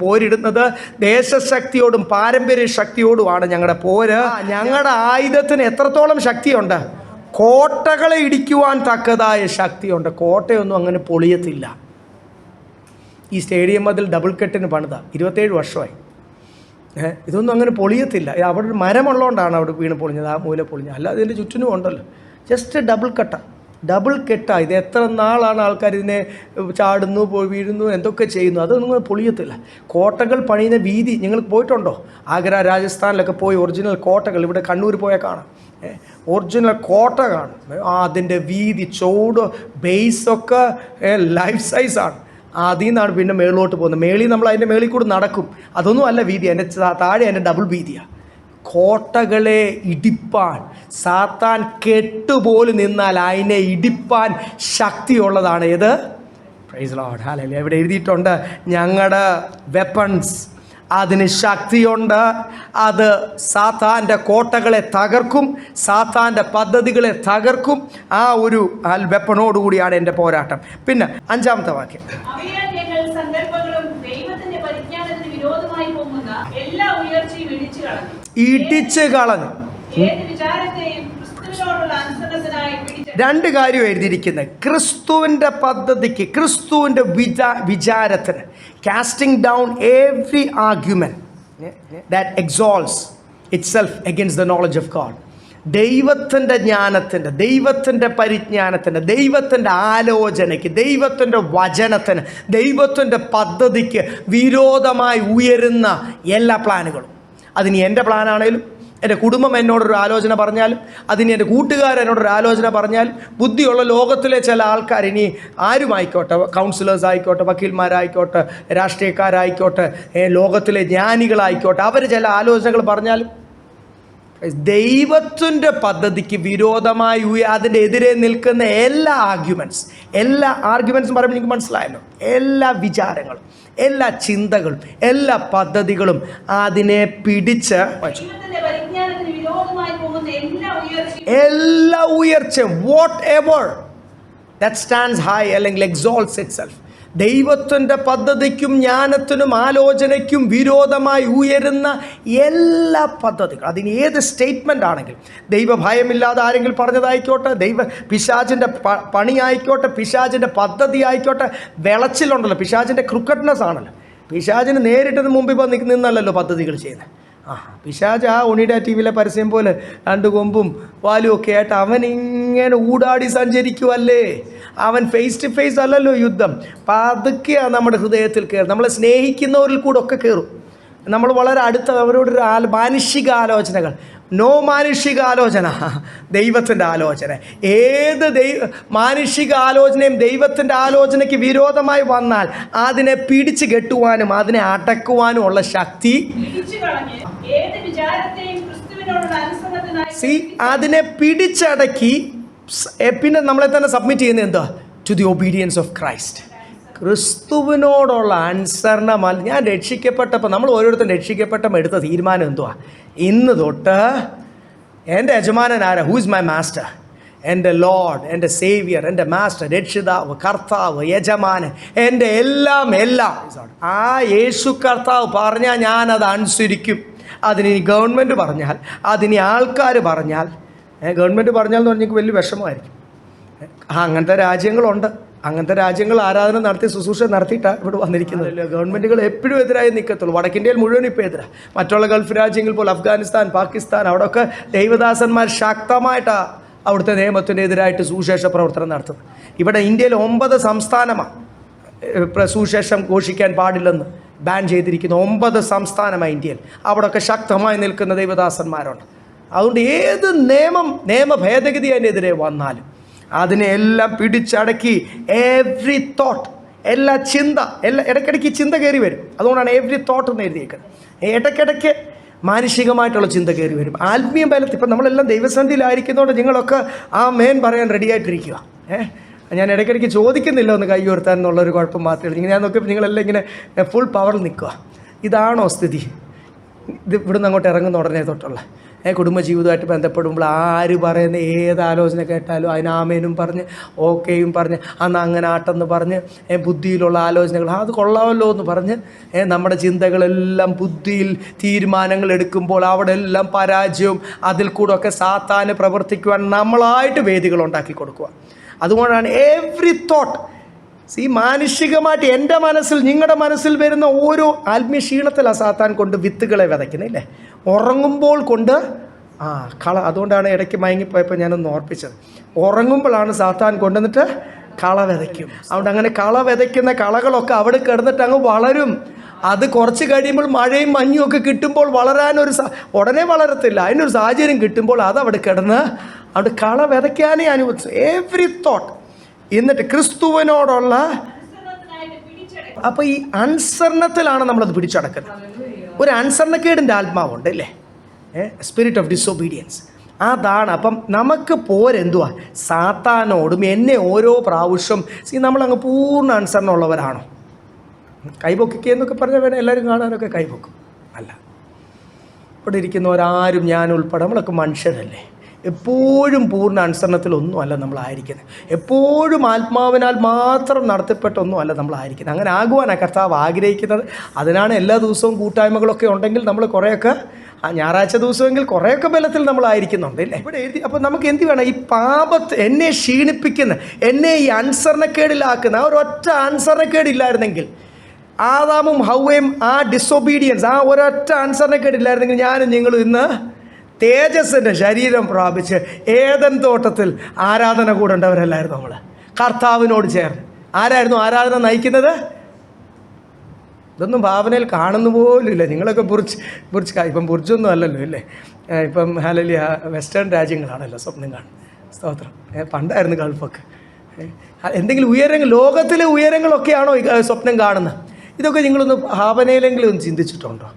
പോരിടുന്നത്. ദേശശക്തിയോടും പാരമ്പര്യ ശക്തിയോടുമാണ് ഞങ്ങളുടെ പോര്. ഞങ്ങളുടെ ആയുധത്തിന് എത്രത്തോളം ശക്തിയുണ്ട്? കോട്ടകളെ ഇടിക്കുവാൻ തക്കതായ ശക്തിയുണ്ട്. കോട്ടയൊന്നും അങ്ങനെ പൊളിയത്തില്ല. ഈ സ്റ്റേഡിയം അതിൽ ഡബിൾ കെട്ടിന് പണിത 27 വർഷമായി. ഇതൊന്നും അങ്ങനെ പൊളിയത്തില്ല. അവിടെ ഒരു മരമുള്ളതുകൊണ്ടാണ് അവിടെ വീണ് പൊളിഞ്ഞത്, ആ മൂല പൊളിഞ്ഞത്. അല്ല, അതിൻ്റെ ചുറ്റിനും ഉണ്ടല്ലോ. ജസ്റ്റ് ഡബിൾ കെട്ടാണ്. ഇത് എത്ര നാളാണ് ആൾക്കാർ ഇതിനെ ചാടുന്നു, വീഴുന്നു, എന്തൊക്കെ ചെയ്യുന്നു. അതൊന്നും പൊളിയത്തില്ല. കോട്ടകൾ പണിയുന്ന വീതി നിങ്ങൾ പോയിട്ടുണ്ടോ? ആഗ്ര, രാജസ്ഥാനിലൊക്കെ പോയി ഒറിജിനൽ കോട്ടകൾ, ഇവിടെ കണ്ണൂർ പോയാൽ കാണാം. ഒറിജിനൽ കോട്ട കാണും. അതിൻ്റെ വീതി, ചുവട്, ബേസൊക്കെ ലൈഫ് സൈസാണ്. അതിൽ നിന്നാണ് പിന്നെ മേളിലോട്ട് പോകുന്നത്. മേളിൽ നമ്മൾ അതിൻ്റെ മേളിൽ കൂടെ നടക്കും. അതൊന്നും അല്ല വീതി, അതിൻ്റെ താഴെ അതിൻ്റെ ഡബിൾ വീതിയാണ്. കോട്ടകളെ ഇടിപ്പാൻ സാത്താൻ കെട്ടുപോലും നിന്നാൽ അതിനെ ഇടിപ്പാൻ ശക്തിയുള്ളതാണ് ഇത്. Praise Lord, hallelujah. ഇവിടെ എഴുതിയിട്ടുണ്ട്, ഞങ്ങളുടെ വെപ്പൺസ്, അതിന് ശക്തിയുണ്ട്. അത് സാത്താൻ്റെ കോട്ടകളെ തകർക്കും, സാത്താൻ്റെ പദ്ധതികളെ തകർക്കും. ആ ഒരു വെപ്പണോടുകൂടിയാണ് എൻ്റെ പോരാട്ടം. പിന്നെ 5-ാമത്തെ വാക്യം, ഇടിച്ച് കളഞ്ഞു. 2 കാര്യം എഴുതിയിരിക്കുന്നത്. ക്രിസ്തുവിൻ്റെ പദ്ധതിക്ക്, ക്രിസ്തുവിൻ്റെ വിചാരത്തിന്, casting down every argument that exalts itself against the knowledge of God. ദൈവത്തിൻ്റെ ജ്ഞാനത്തിൻ്റെ, ദൈവത്തിൻ്റെ പരിജ്ഞാനത്തിൻ്റെ, ദൈവത്തിൻ്റെ ആലോചനയ്ക്ക്, ദൈവത്തിൻ്റെ വചനത്തിന്, ദൈവത്തിൻ്റെ പദ്ധതിക്ക് വിരോധമായി ഉയരുന്ന എല്ലാ പ്ലാനുകളും, അതിന് എൻ്റെ പ്ലാനാണേലും, എൻ്റെ കുടുംബം എന്നോടൊരു ആലോചന പറഞ്ഞാലും, അതിന് എൻ്റെ കൂട്ടുകാരെന്നോടൊരു ആലോചന പറഞ്ഞാലും, ബുദ്ധിയുള്ള ലോകത്തിലെ ചില ആൾക്കാർ, ഇനി ആരുമായിക്കോട്ടെ, കൗൺസിലേഴ്സ് ആയിക്കോട്ടെ, വക്കീൽമാരായിക്കോട്ടെ, രാഷ്ട്രീയക്കാരായിക്കോട്ടെ, ലോകത്തിലെ ജ്ഞാനികളായിക്കോട്ടെ, അവർ ചില ആലോചനകൾ പറഞ്ഞാലും ദൈവത്തിൻ്റെ പദ്ധതിക്ക് വിരോധമായി അതിൻ്റെ എതിരെ നിൽക്കുന്ന എല്ലാ ആർഗ്യുമെൻറ്റ്സും പറയുമ്പോൾ നിങ്ങൾക്ക് മനസ്സിലായല്ലോ, എല്ലാ വിചാരങ്ങളും, എല്ലാ ചിന്തകളും, എല്ലാ പദ്ധതികളും അതിനെ പിടിച്ച് എല്ലാ ഉയർച്ചയും what ever that stands high അല്ലെങ്കിൽ എക്സോൾട്ട്സ് ഇറ്റ്സെൽഫ്, ദൈവത്തിൻ്റെ പദ്ധതിക്കും ജ്ഞാനത്തിനും ആലോചനയ്ക്കും വിരോധമായി ഉയരുന്ന എല്ലാ പദ്ധതികളും, അതിന് ഏത് സ്റ്റേറ്റ്മെൻ്റ് ആണെങ്കിലും, ദൈവഭയമില്ലാതെ ആരെങ്കിലും പറഞ്ഞതായിക്കോട്ടെ, പിശാചിൻ്റെ പണി ആയിക്കോട്ടെ, പിശാചിൻ്റെ പദ്ധതി ആയിക്കോട്ടെ, വിളച്ചിലുണ്ടല്ലോ, പിശാചിൻ്റെ ക്രിക്കറ്റ്നെസ് ആണല്ലോ, പിശാചിന് നേരിട്ടത് മുമ്പിൽ നിന്നല്ലല്ലോ പദ്ധതികൾ ചെയ്യുന്നത്. പിശാച് ആ ഉണിയുടെ ടി വിയിലെ പരസ്യം പോലെ 2 കൊമ്പും വാലും ഒക്കെ ആയിട്ട് അവൻ ഇങ്ങനെ ഊടാടി സഞ്ചരിക്കുമല്ലേ. അവൻ ഫേസ് ടു ഫേസ് അല്ലല്ലോ യുദ്ധം, പതുക്കെയാണ് നമ്മുടെ ഹൃദയത്തിൽ കയറും. നമ്മളെ സ്നേഹിക്കുന്നവരിൽ കൂടെ ഒക്കെ കയറും. നമ്മൾ വളരെ അടുത്ത അവരോടൊരു മാനുഷിക ആലോചനകൾ, നോ മാനുഷിക ആലോചന, ദൈവത്തിൻ്റെ ആലോചന. ഏത് മാനുഷിക ആലോചനയും ദൈവത്തിൻ്റെ ആലോചനയ്ക്ക് വിരോധമായി വന്നാൽ അതിനെ പിടിച്ചു കെട്ടുവാനും അതിനെ അടക്കുവാനും ഉള്ള ശക്തി, അതിനെ പിടിച്ചടക്കി പിന്നെ നമ്മളെ തന്നെ സബ്മിറ്റ് ചെയ്യുന്നത് എന്താ? To the obedience of Christ. ക്രിസ്തുവിനോടുള്ള അനുസരണമല്ല. ഞാൻ രക്ഷിക്കപ്പെട്ടപ്പോൾ, നമ്മൾ ഓരോരുത്തരും രക്ഷിക്കപ്പെട്ടപ്പോൾ എടുത്ത തീരുമാനം എന്തുവാ? ഇന്ന് തൊട്ട് എൻ്റെ യജമാനൻ ആരാ? Who is my master? എൻ്റെ ലോർഡ്, എൻ്റെ സേവിയർ, എൻ്റെ മാസ്റ്റർ, രക്ഷിതാവ്, കർത്താവ്, യജമാനൻ, എൻ്റെ എല്ലാം. ആ യേശു കർത്താവ് പറഞ്ഞാൽ ഞാനത് അനുസരിക്കും. അതിനി ഗവൺമെൻറ് പറഞ്ഞാൽ, അതിനി ആൾക്കാർ പറഞ്ഞാൽ, ഗവൺമെൻറ് പറഞ്ഞാൽ എന്ന് പറഞ്ഞാൽ വലിയ വിഷമമായിരിക്കും. അങ്ങനത്തെ രാജ്യങ്ങളുണ്ട്. അങ്ങനത്തെ രാജ്യങ്ങൾ ആരാധന നടത്തി ശുശ്രൂഷ നടത്തിയിട്ടാണ് ഇവിടെ വന്നിരിക്കുന്നത്. ഗവൺമെൻറ്റുകൾ എപ്പോഴും എതിരായി നിൽക്കത്തുള്ളൂ. വടക്കിന്ത്യയിൽ മുഴുവൻ ഇപ്പോൾ എതിരാണ്. മറ്റുള്ള ഗൾഫ് രാജ്യങ്ങൾ പോലെ അഫ്ഗാനിസ്ഥാൻ, പാകിസ്ഥാൻ, അവിടെയൊക്കെ ദൈവദാസന്മാർ ശക്തമായിട്ടാണ് അവിടുത്തെ നിയമത്തിൻ്റെ എതിരായിട്ട് സുവിശേഷ പ്രവർത്തനം നടത്തുന്നത്. ഇവിടെ ഇന്ത്യയിൽ 9 സംസ്ഥാനമാണ് സുവിശേഷം ഘോഷിക്കാൻ പാടില്ലെന്ന് ബാൻ ചെയ്തിരിക്കുന്നു. 9 സംസ്ഥാനമാണ് ഇന്ത്യയിൽ. അവിടെയൊക്കെ ശക്തമായി നിൽക്കുന്ന ദൈവദാസന്മാരുണ്ട്. അതുകൊണ്ട് ഏത് നിയമ ഭേദഗതി അതിനെതിരെ വന്നാലും അതിനെ എല്ലാം പിടിച്ചടക്കി എവ്രി തോട്ട്, എല്ലാ ചിന്ത, ഇടയ്ക്കിടയ്ക്ക് ചിന്ത കയറി വരും. അതുകൊണ്ടാണ് എവ്രി തോട്ട് എന്ന് എഴുതിയേക്കുന്നത്. ഇടയ്ക്കിടയ്ക്ക് മാനുഷികമായിട്ടുള്ള ചിന്ത കയറി വരും. ആത്മീയ ബലത്തിൽ ഇപ്പം നമ്മളെല്ലാം ദൈവസന്നിധിയിലായിരിക്കുന്നതുകൊണ്ട് നിങ്ങളൊക്കെ ആ മേൻ പറയാൻ റെഡിയായിട്ടിരിക്കുക. ഞാൻ ഇടയ്ക്കിടയ്ക്ക് ചോദിക്കുന്നില്ല ഒന്ന് കൈ ഉയർത്താൻ എന്നുള്ളൊരു കുഴപ്പം മാത്രമേ ഉള്ളൂ. ഞാൻ നോക്കിയപ്പോൾ നിങ്ങളെല്ലാം ഇങ്ങനെ ഫുൾ പവറിൽ നിൽക്കുക. ഇതാണോ സ്ഥിതി? ഇത് ഇവിടുന്ന് അങ്ങോട്ട് ഇറങ്ങുന്ന ഉടനെ തൊട്ടുള്ള കുടുംബജീവിതമായിട്ട് ബന്ധപ്പെടുമ്പോൾ ആര് പറയുന്ന ഏത് ആലോചന കേട്ടാലും അതിനാമേനും പറഞ്ഞ് ഓക്കെയും പറഞ്ഞ് അന്ന് അങ്ങനെ ആട്ടെന്ന് പറഞ്ഞ് ബുദ്ധിയിലുള്ള ആലോചനകൾ അത് കൊള്ളാമല്ലോ എന്ന് പറഞ്ഞ് നമ്മുടെ ചിന്തകളെല്ലാം ബുദ്ധിയിൽ തീരുമാനങ്ങൾ എടുക്കുമ്പോൾ അവിടെ എല്ലാം പരാജയവും അതിൽ കൂടെ ഒക്കെ സാത്താന് പ്രവർത്തിക്കുവാൻ നമ്മളായിട്ട് വേദികൾ ഉണ്ടാക്കി കൊടുക്കുക. അതുകൊണ്ടാണ് എവ്രി തോട്ട് മാനുഷികമായിട്ട് എൻ്റെ മനസ്സിൽ, നിങ്ങളുടെ മനസ്സിൽ വരുന്ന ഓരോ ആത്മീയ ക്ഷീണത്തിലാണ് സാത്താൻ കൊണ്ട് വിത്തുകളെ വിതയ്ക്കുന്നില്ലേ? ഉറങ്ങുമ്പോൾ കൊണ്ട് അതുകൊണ്ടാണ് ഇടയ്ക്ക് മയങ്ങിപ്പോയപ്പോൾ ഞാനൊന്ന് ഓർപ്പിച്ചത്. ഉറങ്ങുമ്പോഴാണ് സാത്താൻ കൊണ്ടുവന്നിട്ട് കള വിതയ്ക്കും. അതുകൊണ്ട് അങ്ങനെ കള വിതയ്ക്കുന്ന കളകളൊക്കെ അവിടെ കിടന്നിട്ട് അങ്ങ് വളരും. അത് കുറച്ച് കഴിയുമ്പോൾ മഴയും മഞ്ഞും ഒക്കെ കിട്ടുമ്പോൾ വളരാനൊരു ഉടനെ വളരത്തില്ല. അതിനൊരു സാഹചര്യം കിട്ടുമ്പോൾ അത് അവിടെ കിടന്ന് അവിടെ കള വിതയ്ക്കാനേ അനുവദിച്ചു. Every thought. എന്നിട്ട് ക്രിസ്തുവിനോടുള്ള അപ്പോൾ ഈ അനുസരണത്തിലാണ് നമ്മളത് പിടിച്ചടക്കുന്നത്. ഒരു അനുസരണക്കേടിൻ്റെ ആത്മാവുണ്ട് അല്ലേ? Spirit of disobedience. അതാണ്. അപ്പം നമുക്ക് പോരെന്തുവാ? സാത്താനോടും എന്നെ ഓരോ പ്രാവശ്യം നമ്മളങ്ങ് പൂർണ്ണ അനുസരണമുള്ളവരാണോ? കൈപൊക്കിക്കെന്നൊക്കെ പറഞ്ഞാൽ വേണം എല്ലാവരും കാണാനൊക്കെ കൈപൊക്കും. അല്ല, ഇവിടെ ഇരിക്കുന്നവരാരും ഞാൻ ഉൾപ്പെടെ നമ്മളൊക്കെ മനുഷ്യരല്ലേ. എപ്പോഴും പൂർണ്ണ അനുസരണത്തിലൊന്നും അല്ല നമ്മളായിരിക്കുന്നത്. എപ്പോഴും ആത്മാവിനാൽ മാത്രം നടത്തപ്പെട്ടൊന്നും അല്ല നമ്മളായിരിക്കുന്നത്. അങ്ങനെ ആകുവാനാണ് കർത്താവ് ആഗ്രഹിക്കുന്നത്. അതിനാണ് എല്ലാ ദിവസവും കൂട്ടായ്മകളൊക്കെ ഉണ്ടെങ്കിൽ നമ്മൾ കുറേയൊക്കെ ഞായറാഴ്ച ദിവസമെങ്കിൽ കുറേയൊക്കെ ബലത്തിൽ നമ്മളായിരിക്കുന്നുണ്ട് അല്ലേ? ഇവിടെ എഴുതി. അപ്പോൾ നമുക്ക് എന്ത് വേണം? ഈ പാപത്ത് എന്നെ ക്ഷീണിപ്പിക്കുന്ന, എന്നെ ഈ അനുസരണക്കേടിലാക്കുന്ന ഒരൊറ്റ അനുസരണക്കേടില്ലായിരുന്നെങ്കിൽ, ആദാമും ഹൗവയും ആ ഡിസൊബീഡിയൻസ്, ആ ഒരൊറ്റ അനുസരണക്കേടില്ലായിരുന്നെങ്കിൽ ഞാനും നിങ്ങളും ഇന്ന് തേജസ്സിൻ്റെ ശരീരം പ്രാപിച്ച് ഏദൻ തോട്ടത്തിൽ ആരാധന കൂടേണ്ടവരല്ലായിരുന്നു. നമ്മൾ കർത്താവിനോട് ചേർന്ന് ആരായിരുന്നു ആരാധന നയിക്കുന്നത്? ഇതൊന്നും ഭാവനയിൽ കാണുന്ന പോലും ഇല്ല. നിങ്ങളൊക്കെ ബുർജ് ഇപ്പം ബുർജൊന്നും അല്ലല്ലോ അല്ലേ? ഇപ്പം ഹല്ലേലൂയ വെസ്റ്റേൺ രാജ്യങ്ങളാണല്ലോ സ്വപ്നം കാണുന്നത്. സ്തോത്രം. പണ്ടായിരുന്നു ഗൾഫൊക്കെ. എന്തെങ്കിലും ഉയരങ്ങൾ, ലോകത്തിലെ ഉയരങ്ങളൊക്കെയാണോ സ്വപ്നം കാണുന്നത്? ഇതൊക്കെ നിങ്ങളൊന്ന് ഭാവനയിലെങ്കിലും ഒന്ന് ചിന്തിച്ചിട്ടുണ്ടോ?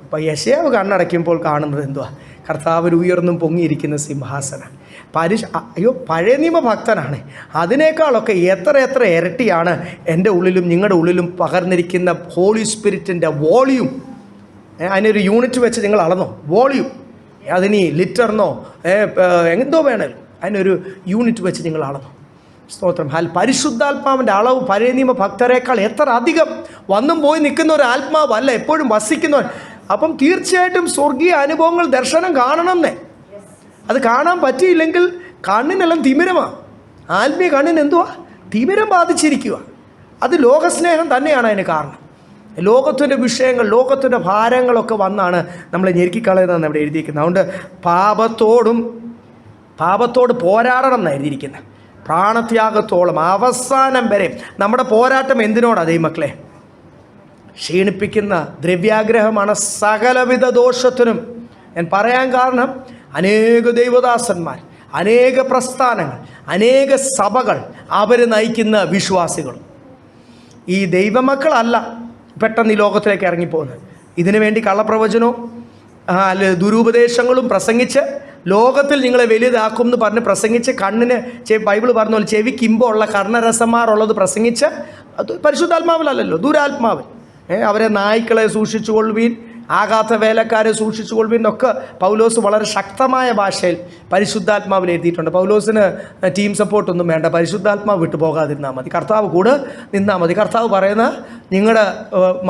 ഇപ്പം യെശയ്യാവ് കണ്ണടയ്ക്കുമ്പോൾ കാണുന്നത് എന്തുവാ? കർത്താവിന് ഉയർന്നും പൊങ്ങിയിരിക്കുന്ന സിംഹാസനം. പഴയ നിയമ ഭക്തനാണ്. അതിനേക്കാളൊക്കെ എത്ര ഇരട്ടിയാണ് എൻ്റെ ഉള്ളിലും നിങ്ങളുടെ ഉള്ളിലും പകർന്നിരിക്കുന്ന ഹോളി സ്പിരിറ്റിൻ്റെ വോളിയം. അതിനൊരു യൂണിറ്റ് വെച്ച് നിങ്ങൾ അളന്നോ? വോളിയം. അതിനി ലിറ്ററിനോ എന്തോ വേണമല്ലോ, അതിനൊരു യൂണിറ്റ് വെച്ച് നിങ്ങൾ അളന്നോ? സ്തോത്രം. പരിശുദ്ധാത്മാവിൻ്റെ അളവ് പഴയ നിയമ ഭക്തരേക്കാൾ എത്ര അധികം വന്നും പോയി നിൽക്കുന്ന ഒരു ആത്മാവല്ല, എപ്പോഴും വസിക്കുന്നവൻ. അപ്പം തീർച്ചയായിട്ടും സ്വർഗീയ അനുഭവങ്ങൾ ദർശനം കാണണം എന്നേ. അത് കാണാൻ പറ്റിയില്ലെങ്കിൽ കണ്ണിനെല്ലാം തിമിരമാണ്. ആത്മീയ കണ്ണിന് എന്തുവാ? തിമിരം ബാധിച്ചിരിക്കുക. അത് ലോകസ്നേഹം തന്നെയാണ് അതിന് കാരണം. ലോകത്തിൻ്റെ വിഷയങ്ങൾ, ലോകത്തിൻ്റെ ഭാരങ്ങളൊക്കെ വന്നാണ് നമ്മളെ ഞെരുക്കിക്കളയുന്നതെന്ന് ഇവിടെ എഴുതിയിരിക്കുന്നത്. അതുകൊണ്ട് പാപത്തോട് പോരാടണം എന്നാണ് എഴുതിയിരിക്കുന്നത്. പ്രാണത്യാഗത്തോളം അവസാനം വരെ. നമ്മുടെ പോരാട്ടം എന്തിനോടാണ് ദൈവമക്കളെ? ക്ഷീണിപ്പിക്കുന്ന ദ്രവ്യാഗ്രഹമാണ് സകലവിധ ദോഷത്തിനും. ഞാൻ പറയാൻ കാരണം, അനേക ദൈവദാസന്മാർ, അനേക പ്രസ്ഥാനങ്ങൾ, അനേക സഭകൾ, അവർ നയിക്കുന്ന വിശ്വാസികളും ഈ ദൈവമക്കളല്ല പെട്ടെന്ന് ഈ ലോകത്തിലേക്ക് ഇറങ്ങിപ്പോകുന്നത്. ഇതിനു വേണ്ടി കള്ളപ്രവചനവും ദുരുപദേശങ്ങളും പ്രസംഗിച്ച് ലോകത്തിൽ നിങ്ങളെ വലുതാക്കും എന്ന് പറഞ്ഞ് പ്രസംഗിച്ച് കണ്ണിന് ബൈബിൾ പറഞ്ഞ പോലെ ചെവിക്കിമ്പുള്ള കർണരസന്മാരുള്ളത് പ്രസംഗിച്ച്, അത് പരിശുദ്ധാത്മാവിലല്ലോ, ദുരാത്മാവിൽ. അവരെ നായ്ക്കളെ സൂക്ഷിച്ചുകൊള്ളുവീൻ, ആകാത്ത വേലക്കാരെ സൂക്ഷിച്ചുകൊള്ളുവീൻ എന്നൊക്കെ പൗലോസ് വളരെ ശക്തമായ ഭാഷയിൽ പരിശുദ്ധാത്മാവിൽ എഴുതിയിട്ടുണ്ട്. പൗലോസിന് ടീം സപ്പോർട്ടൊന്നും വേണ്ട, പരിശുദ്ധാത്മാവ് വിട്ടു പോകാതിരുന്നാൽ മതി, കർത്താവ് കൂടെ നിന്നാൽ മതി. കർത്താവ് പറയുന്ന നിങ്ങളുടെ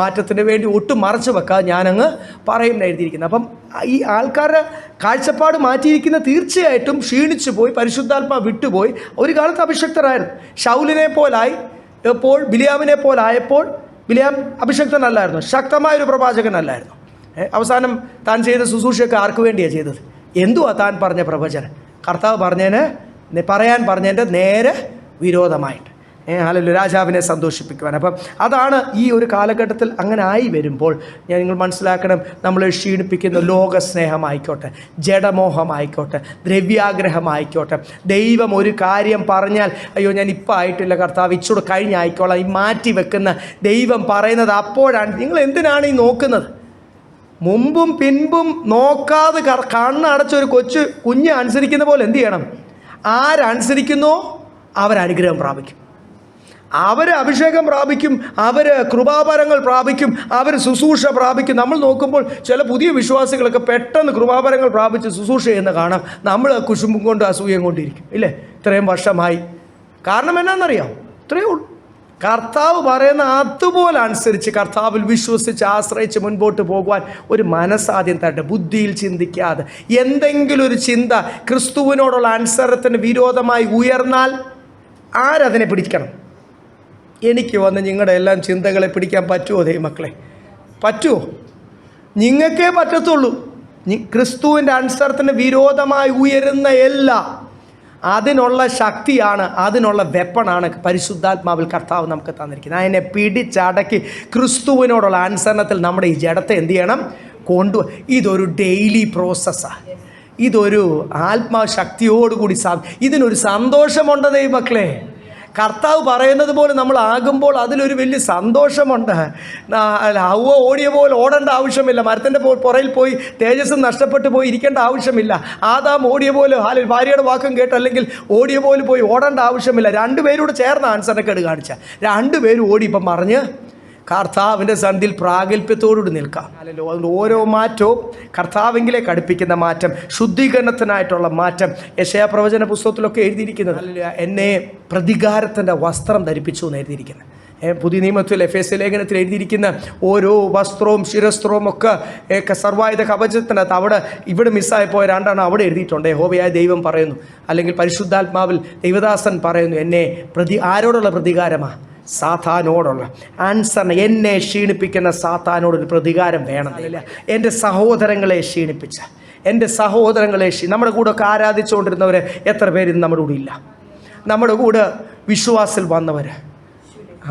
മാറ്റത്തിന് വേണ്ടി ഒട്ടും മറച്ചു വെക്കാതെ ഞാനങ്ങ് പറയും എഴുതിയിരിക്കുന്നത്. അപ്പം ഈ ആൾക്കാരുടെ കാഴ്ചപ്പാട് മാറ്റിയിരിക്കുന്ന തീർച്ചയായിട്ടും ക്ഷീണിച്ചു പോയി, പരിശുദ്ധാത്മാവ് വിട്ടുപോയി. ഒരു കാലത്ത് അഭിഷക്തരായിരുന്നു. ശൗലിനെ പോലായി എപ്പോൾ ബിലിയാമിനെ പോലായപ്പോൾ ബിലിയാം അഭിഷക്തനല്ലായിരുന്നു, ശക്തമായൊരു പ്രവാചകനല്ലായിരുന്നു. അവസാനം താൻ ചെയ്ത ശുശ്രൂഷയൊക്കെ ആർക്ക് വേണ്ടിയാണ് ചെയ്തത്? എന്തുവാ താൻ പറഞ്ഞ പ്രവചനം? കർത്താവ് പറയാൻ പറഞ്ഞതിൻ്റെ നേരെ വിരോധമായിട്ട്. അല്ലെങ്കിൽ രാജാവിനെ സന്തോഷിപ്പിക്കുവാൻ. അപ്പം അതാണ് ഈ ഒരു കാലഘട്ടത്തിൽ അങ്ങനെ ആയി വരുമ്പോൾ നിങ്ങൾ മനസ്സിലാക്കണം, നമ്മൾ ക്ഷീണിപ്പിക്കുന്ന ലോകസ്നേഹമായിക്കോട്ടെ, ജഡമോഹമായിക്കോട്ടെ, ദ്രവ്യാഗ്രഹമായിക്കോട്ടെ. ദൈവം ഒരു കാര്യം പറഞ്ഞാൽ അയ്യോ ഞാൻ ഇപ്പം ആയിട്ടില്ല കർത്താവ്, ഇച്ചൂടെ കഴിഞ്ഞായിക്കോളാം, ഈ മാറ്റി വെക്കുന്ന ദൈവം പറയുന്നത് അപ്പോഴാണ്. നിങ്ങൾ എന്തിനാണ് ഈ നോക്കുന്നത്? മുമ്പും പിൻപും നോക്കാതെ കണ്ണടച്ചൊരു കുഞ്ഞ് അനുസരിക്കുന്ന പോലെ എന്ത് ചെയ്യണം? ആരനുസരിക്കുന്നോ അവരനുഗ്രഹം പ്രാപിക്കും, അവർ അഭിഷേകം പ്രാപിക്കും, അവർ കൃപാവരങ്ങൾ പ്രാപിക്കും, അവർ ശുശ്രൂഷ പ്രാപിക്കും. നമ്മൾ നോക്കുമ്പോൾ ചില പുതിയ വിശ്വാസികളൊക്കെ പെട്ടെന്ന് കൃപാവരങ്ങൾ പ്രാപിച്ച് ശുശ്രൂഷ ചെയ്യുന്ന കാണാം. നമ്മൾ കുശുമ്പും കൊണ്ട് അസൂയം കൊണ്ടിരിക്കും, ഇല്ലേ? ഇത്രയും വർഷമായി. കാരണം എന്നാണെന്നറിയാം? ഇത്രയേ ഉള്ളൂ. കർത്താവ് പറയുന്ന അതുപോലെ അനുസരിച്ച് കർത്താവിൽ വിശ്വസിച്ച് ആശ്രയിച്ച് മുൻപോട്ട് പോകുവാൻ ഒരു മനസ്സാദ്യം തരട്ടെ. ബുദ്ധിയിൽ ചിന്തിക്കാതെ എന്തെങ്കിലും ഒരു ചിന്ത ക്രിസ്തുവിനോടുള്ള അനുസരണത്തിന് വിരോധമായി ഉയർന്നാൽ ആരതിനെ പിടിക്കണം? എനിക്ക് വന്ന് നിങ്ങളുടെ എല്ലാം ചിന്തകളെ പിടിക്കാൻ പറ്റുമോ ദൈവമക്കളെ? പറ്റുമോ? നിങ്ങൾക്കേ പറ്റത്തുള്ളൂ. ക്രിസ്തുവിൻ്റെ അനുസരണത്തിന് വിരോധമായി ഉയരുന്ന എല്ലാം അതിനുള്ള ശക്തിയാണ്, അതിനുള്ള വെപ്പണാണ് പരിശുദ്ധാത്മാവിൽ കർത്താവ് നമുക്ക് തന്നിരിക്കുന്നത്. അതിനെ പിടിച്ചടക്കി ക്രിസ്തുവിനോടുള്ള അനുസരണത്തിൽ നമ്മുടെ ഈ ജഡത്തെ എന്ത് ചെയ്യണം? ഇതൊരു ഡെയിലി പ്രോസസ്സാണ്. ഇതൊരു ആത്മശക്തിയോടുകൂടി ഇതിനൊരു സന്തോഷമുണ്ട് ദൈവമക്കളെ. കർത്താവ് പറയുന്നത് പോലെ നമ്മൾ ആകുമ്പോൾ അതിലൊരു വലിയ സന്തോഷമുണ്ട്. ഹൗവ ഓടിയ പോലെ ഓടേണ്ട ആവശ്യമില്ല, മരത്തിൻ്റെ പുറയിൽ പോയി തേജസ് നഷ്ടപ്പെട്ടു പോയി ഇരിക്കേണ്ട ആവശ്യമില്ല. ആദാം ഓടിയ പോലെ ഭാര്യയുടെ വാക്കും കേട്ട് അല്ലെങ്കിൽ ഓടിയ പോലെ പോയി ഓടേണ്ട ആവശ്യമില്ല. രണ്ടുപേരോട് ചേർന്ന അനുസരണക്കേട് കാണിച്ച രണ്ടുപേരും ഓടി ഇപ്പം മറിഞ്ഞ് കർത്താവിൻ്റെ സന്ധിയിൽ പ്രാഗൽഭ്യത്തോടുകൂടി നിൽക്കാം. അല്ലല്ലോ, അതുകൊണ്ട് ഓരോ മാറ്റവും കർത്താവിങ്കിലേക്ക് അടുപ്പിക്കുന്ന മാറ്റം, ശുദ്ധീകരണത്തിനായിട്ടുള്ള മാറ്റം. യെശയ്യാ പ്രവചന പുസ്തകത്തിലൊക്കെ എഴുതിയിരിക്കുന്നത് എന്നെ പ്രതികാരത്തിൻ്റെ വസ്ത്രം ധരിപ്പിച്ചു എന്ന് എഴുതിയിരിക്കുന്നത്. പുതിയ നിയമത്തിൽ എഫേസ്യ ലേഖനത്തിൽ എഴുതിയിരിക്കുന്ന ഓരോ വസ്ത്രവും ശിരസ്ത്രവും ഒക്കെ സർവായുധ കവചത്തിനകത്ത് ഇവിടെ മിസ്സായിപ്പോയ രണ്ടാണ് അവിടെ എഴുതിയിട്ടുണ്ട്. യഹോവയായ ദൈവം പറയുന്നു, അല്ലെങ്കിൽ പരിശുദ്ധാത്മാവിൽ ദൈവദാസൻ പറയുന്നു, എന്നെ ആരോടുള്ള പ്രതികാരമാണ്? സാത്താനോടുള്ള അനുസരണം. എന്നെ ക്ഷീണിപ്പിക്കുന്ന സാത്താനോടൊരു പ്രതികാരം വേണമെന്നില്ല. എൻ്റെ സഹോദരങ്ങളെ ക്ഷീണിപ്പിച്ച നമ്മുടെ കൂടെ ഒക്കെ ആരാധിച്ചുകൊണ്ടിരുന്നവർ എത്ര പേര് നമ്മുടെ കൂടെ ഇല്ല? നമ്മുടെ കൂടെ വിശ്വാസിൽ വന്നവർ,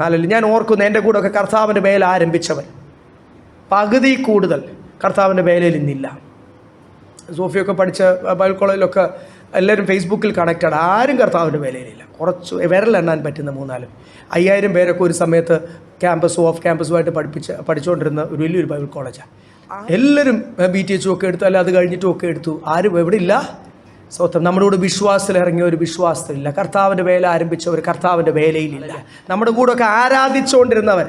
അല്ലെങ്കിൽ ഞാൻ ഓർക്കുന്നു എൻ്റെ കൂടെ ഒക്കെ കർത്താവിൻ്റെ വേല ആരംഭിച്ചവർ പകുതി കൂടുതൽ കർത്താവിൻ്റെ വേലയിൽ ഇന്നില്ല. സോഫിയൊക്കെ പഠിച്ച ബൈബിൾ കോളേജിലൊക്കെ എല്ലാവരും ഫേസ്ബുക്കിൽ കണക്റ്റഡ്, ആരും കർത്താവിൻ്റെ വേലയിലില്ല. കുറച്ച് വിരലെണ്ണാൻ പറ്റുന്ന 3,000-5,000 പേരൊക്കെ ഒരു സമയത്ത് ക്യാമ്പസും ഓഫ് ക്യാമ്പസുമായിട്ട് പഠിച്ചുകൊണ്ടിരുന്ന ഒരു വലിയൊരു ബൈബിൾ കോളേജാണ്. എല്ലാവരും BTH ഒക്കെ എടുത്തു, അല്ല അത് കഴിഞ്ഞിട്ടും ഒക്കെ എടുത്തു. ആരും എവിടെ ഇല്ല? സ്വത്തം നമ്മുടെ കൂടെ വിശ്വാസത്തിൽ ഇറങ്ങിയ ഒരു വിശ്വാസത്തിലില്ല. കർത്താവിൻ്റെ വേല ആരംഭിച്ചവർ കർത്താവിൻ്റെ വേലയിലില്ല. നമ്മുടെ കൂടെ ഒക്കെ ആരാധിച്ചുകൊണ്ടിരുന്നവർ,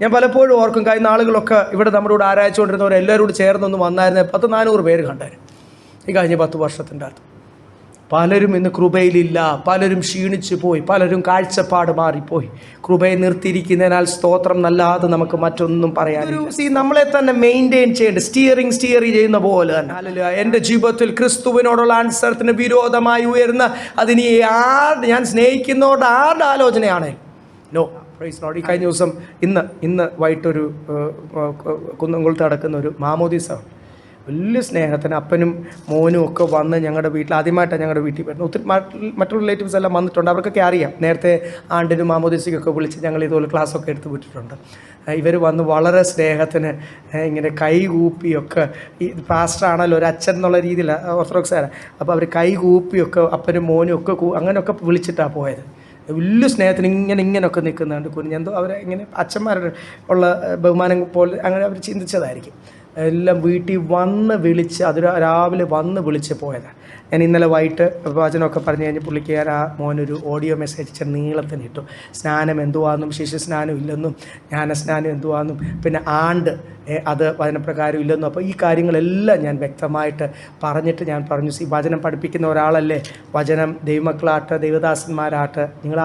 ഞാൻ പലപ്പോഴും ഓർക്കും, കഴിഞ്ഞ നാളുകളൊക്കെ ഇവിടെ നമ്മുടെ കൂടെ ആരാധിച്ചുകൊണ്ടിരുന്നവർ എല്ലാവരും കൂടി ചേർന്നൊന്ന് വന്നായിരുന്നേ 400 പേര് കണ്ടായിരുന്നു ഈ കഴിഞ്ഞ 10 വർഷത്തിൻ്റെ അകത്ത്. പലരും ഇന്ന് കൃപയിലില്ല, പലരും ക്ഷീണിച്ചു പോയി, പലരും കാഴ്ചപ്പാട് മാറിപ്പോയി. കൃപയെ നിർത്തിയിരിക്കുന്നതിനാൽ സ്തോത്രം നല്ലാതെ നമുക്ക് മറ്റൊന്നും പറയാനില്ല. നമ്മളെ തന്നെ മെയിൻറ്റെയിൻ ചെയ്യേണ്ട സ്റ്റിയറിംഗ് ചെയ്യുന്ന പോലെ തന്നെ എൻ്റെ ജീവിതത്തിൽ ക്രിസ്തുവിനോടുള്ള അനുസരണത്തിന് വിരോധമായി ഉയർന്ന അതിന് ഞാൻ സ്നേഹിക്കുന്നതോട് ആരുടെ ആലോചനയാണ്? നോ. Praise Lord. ഈ കഴിഞ്ഞ ദിവസം ഇന്ന് വൈകിട്ടൊരു കുന്നംകുളത്ത് നടക്കുന്ന ഒരു മാമോദീസ, വലിയ സ്നേഹത്തിന് അപ്പനും മോനും ഒക്കെ വന്ന് ഞങ്ങളുടെ വീട്ടിൽ ആദ്യമായിട്ടാണ് ഞങ്ങളുടെ വീട്ടിൽ വരുന്നത്. ഒത്തിരി മറ്റുള്ള റിലേറ്റീവ്സ് എല്ലാം വന്നിട്ടുണ്ട്. അവർക്കൊക്കെ അറിയാം, നേരത്തെ ആണ്ടിനും മാമോദീസയ്ക്കൊക്കെ വിളിച്ച് ഞങ്ങൾ ഇതുപോലെ ക്ലാസ്സൊക്കെ എടുത്ത് വിട്ടിട്ടുണ്ട്. ഇവർ വന്ന് വളരെ സ്നേഹത്തിന് ഇങ്ങനെ കൈകൂപ്പിയൊക്കെ, ഈ പാസ്റ്ററാണല്ലോ ഒരു അച്ഛൻ എന്നുള്ള രീതിയിൽ ഓർത്തഡോക്സാണ്, അപ്പോൾ അവർ കൈകൂപ്പിയൊക്കെ അപ്പനും മോനും ഒക്കെ അങ്ങനെയൊക്കെ വിളിച്ചിട്ടാണ് പോയത്. വലിയ സ്നേഹത്തിന് ഇങ്ങനെയൊക്കെ നിൽക്കുന്നുണ്ട്. കുഞ്ഞെന്തോ അവരെ ഇങ്ങനെ അച്ഛന്മാരുടെ ഉള്ള ബഹുമാനം പോലെ അങ്ങനെ അവർ ചിന്തിച്ചതായിരിക്കും. എല്ലാം വീട്ടിൽ വന്ന് വിളിച്ച്, അത് രാവിലെ വന്ന് വിളിച്ച് പോയതാണ്. ഞാൻ ഇന്നലെ വൈകിട്ട് വചനമൊക്കെ പറഞ്ഞു കഴിഞ്ഞ് പുള്ളിക്കാർ ആ മോനൊരു ഓഡിയോ മെസ്സേജ് നീളത്തിന് ഇട്ടു. സ്നാനം എന്തുവാന്നും ശിശു സ്നാനം ഇല്ലെന്നും ജ്ഞാനസ്നാനം എന്തുവാന്നും പിന്നെ ആണ്ട് അത് വചനപ്രകാരം ഇല്ലെന്നും. അപ്പോൾ ഈ കാര്യങ്ങളെല്ലാം ഞാൻ വ്യക്തമായിട്ട് പറഞ്ഞിട്ട് ഞാൻ പറഞ്ഞു, വചനം പഠിപ്പിക്കുന്ന ഒരാളല്ലേ, വചനം ദൈവമക്കളാട്ട് ദൈവദാസന്മാരാട്ട് നിങ്ങൾ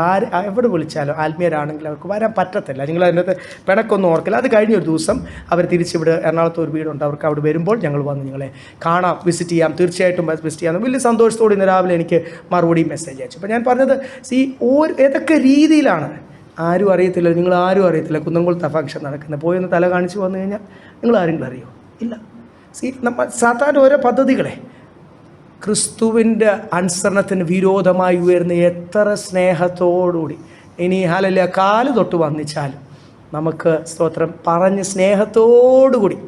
എവിടെ വിളിച്ചാലും ആത്മീയരാണെങ്കിൽ അവർക്ക് വരാൻ പറ്റത്തില്ല. നിങ്ങൾ അതിനകത്ത് പിണക്കൊന്നും ഓർക്കില്ല. അത് കഴിഞ്ഞൊരു ദിവസം അവർ തിരിച്ചിവിടെ എറണാകുളത്ത് ഒരു വീടുണ്ട്, അവർക്ക് അവിടെ വരുമ്പോൾ ഞങ്ങൾ വന്ന് നിങ്ങളെ കാണാം, വിസിറ്റ് ചെയ്യാം, തീർച്ചയായിട്ടും വിസിറ്റ് ചെയ്യാം. വലിയ സന്തോഷത്തോടെ ഇന്ന് രാവിലെ എനിക്ക് മറുപടി മെസ്സേജ് അയച്ചു. അപ്പോൾ ഞാൻ പറഞ്ഞത് ഏതൊക്കെ രീതിയിലാണ് ആരും അറിയത്തില്ല, നിങ്ങൾ ആരും അറിയത്തില്ല. കുന്നംകുളത്ത് ഫംഗ്ഷൻ നടക്കുന്നത്, പോയി ഒന്ന് തല കാണിച്ച് വന്നു കഴിഞ്ഞാൽ നിങ്ങൾ ആരെങ്കിലും അറിയോ? ഇല്ല. നമ്മൾ സാധാരണ ഓരോ പദ്ധതികളെ ക്രിസ്തുവിൻ്റെ അനുസരണത്തിന് വിരോധമായി ഉയർന്ന എത്ര സ്നേഹത്തോടുകൂടി ഇനി ഹല്ലേലൂയ കാല് തൊട്ട് വന്നിച്ചാലും നമുക്ക് സ്തോത്രം പറഞ്ഞ് സ്നേഹത്തോടുകൂടി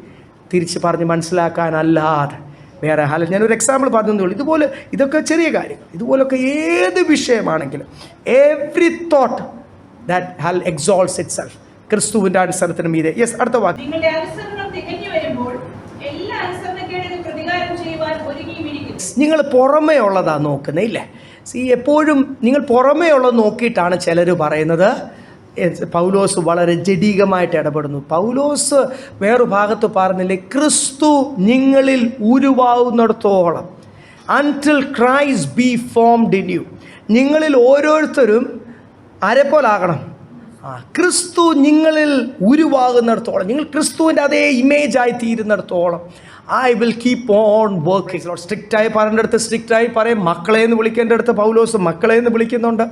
തിരിച്ച് പറഞ്ഞ് മനസ്സിലാക്കാനല്ലാതെ വേറെ ഞാനൊരു എക്സാമ്പിൾ പറഞ്ഞതേ ഉള്ളൂ. ഇതൊക്കെ ചെറിയ കാര്യങ്ങൾ. ഇതുപോലൊക്കെ ഏത് വിഷയമാണെങ്കിലും every thought that hell exalts itself ക്രിസ്തുവിൻ്റെ അനുസരണത്തിന് മീതെ. യെസ്, അടുത്ത വാക്യം. നിങ്ങളുടെ അനുസരണം തികഞ്ഞു വരുമ്പോൾ എല്ലാ അനുസരണക്കേടിനും പ്രതികാരം ചെയ്യുവാൻ ഒരുങ്ങിയിരിക്കുന്നു. നിങ്ങൾ പുറമേ ഉള്ളതാ നോക്കുന്നേ, ഇല്ലേ? എപ്പോഴും നിങ്ങൾ പുറമേ ഉള്ളത് നോക്കിയിട്ടാണ് ചിലർ പറയുന്നത്. പൗലോസ് വളരെ ജഡികമായിട്ട് ഇടപെടുന്നു. പൗലോസ് വേറൊരു ഭാഗത്ത് പറഞ്ഞില്ലേ, ക്രിസ്തു നിങ്ങളിൽ ഉരുവാകുന്നിടത്തോളം until Christ be formed in you. നിങ്ങളിൽ ഓരോരുത്തരും ആരെപ്പോലാകണം? ക്രിസ്തു നിങ്ങളിൽ ഉരുവാകുന്നിടത്തോളം, നിങ്ങൾ ക്രിസ്തുവിൻ്റെ അതേ ഇമേജായി തീരുന്നിടത്തോളം I will keep on working. സ്ട്രിക്റ്റായി പറയേണ്ടടുത്ത് സ്ട്രിക്റ്റായി പറയും, മക്കളെന്ന് വിളിക്കേണ്ടടുത്ത് പൗലോസ് മക്കളെന്ന് വിളിക്കുന്നുണ്ട്.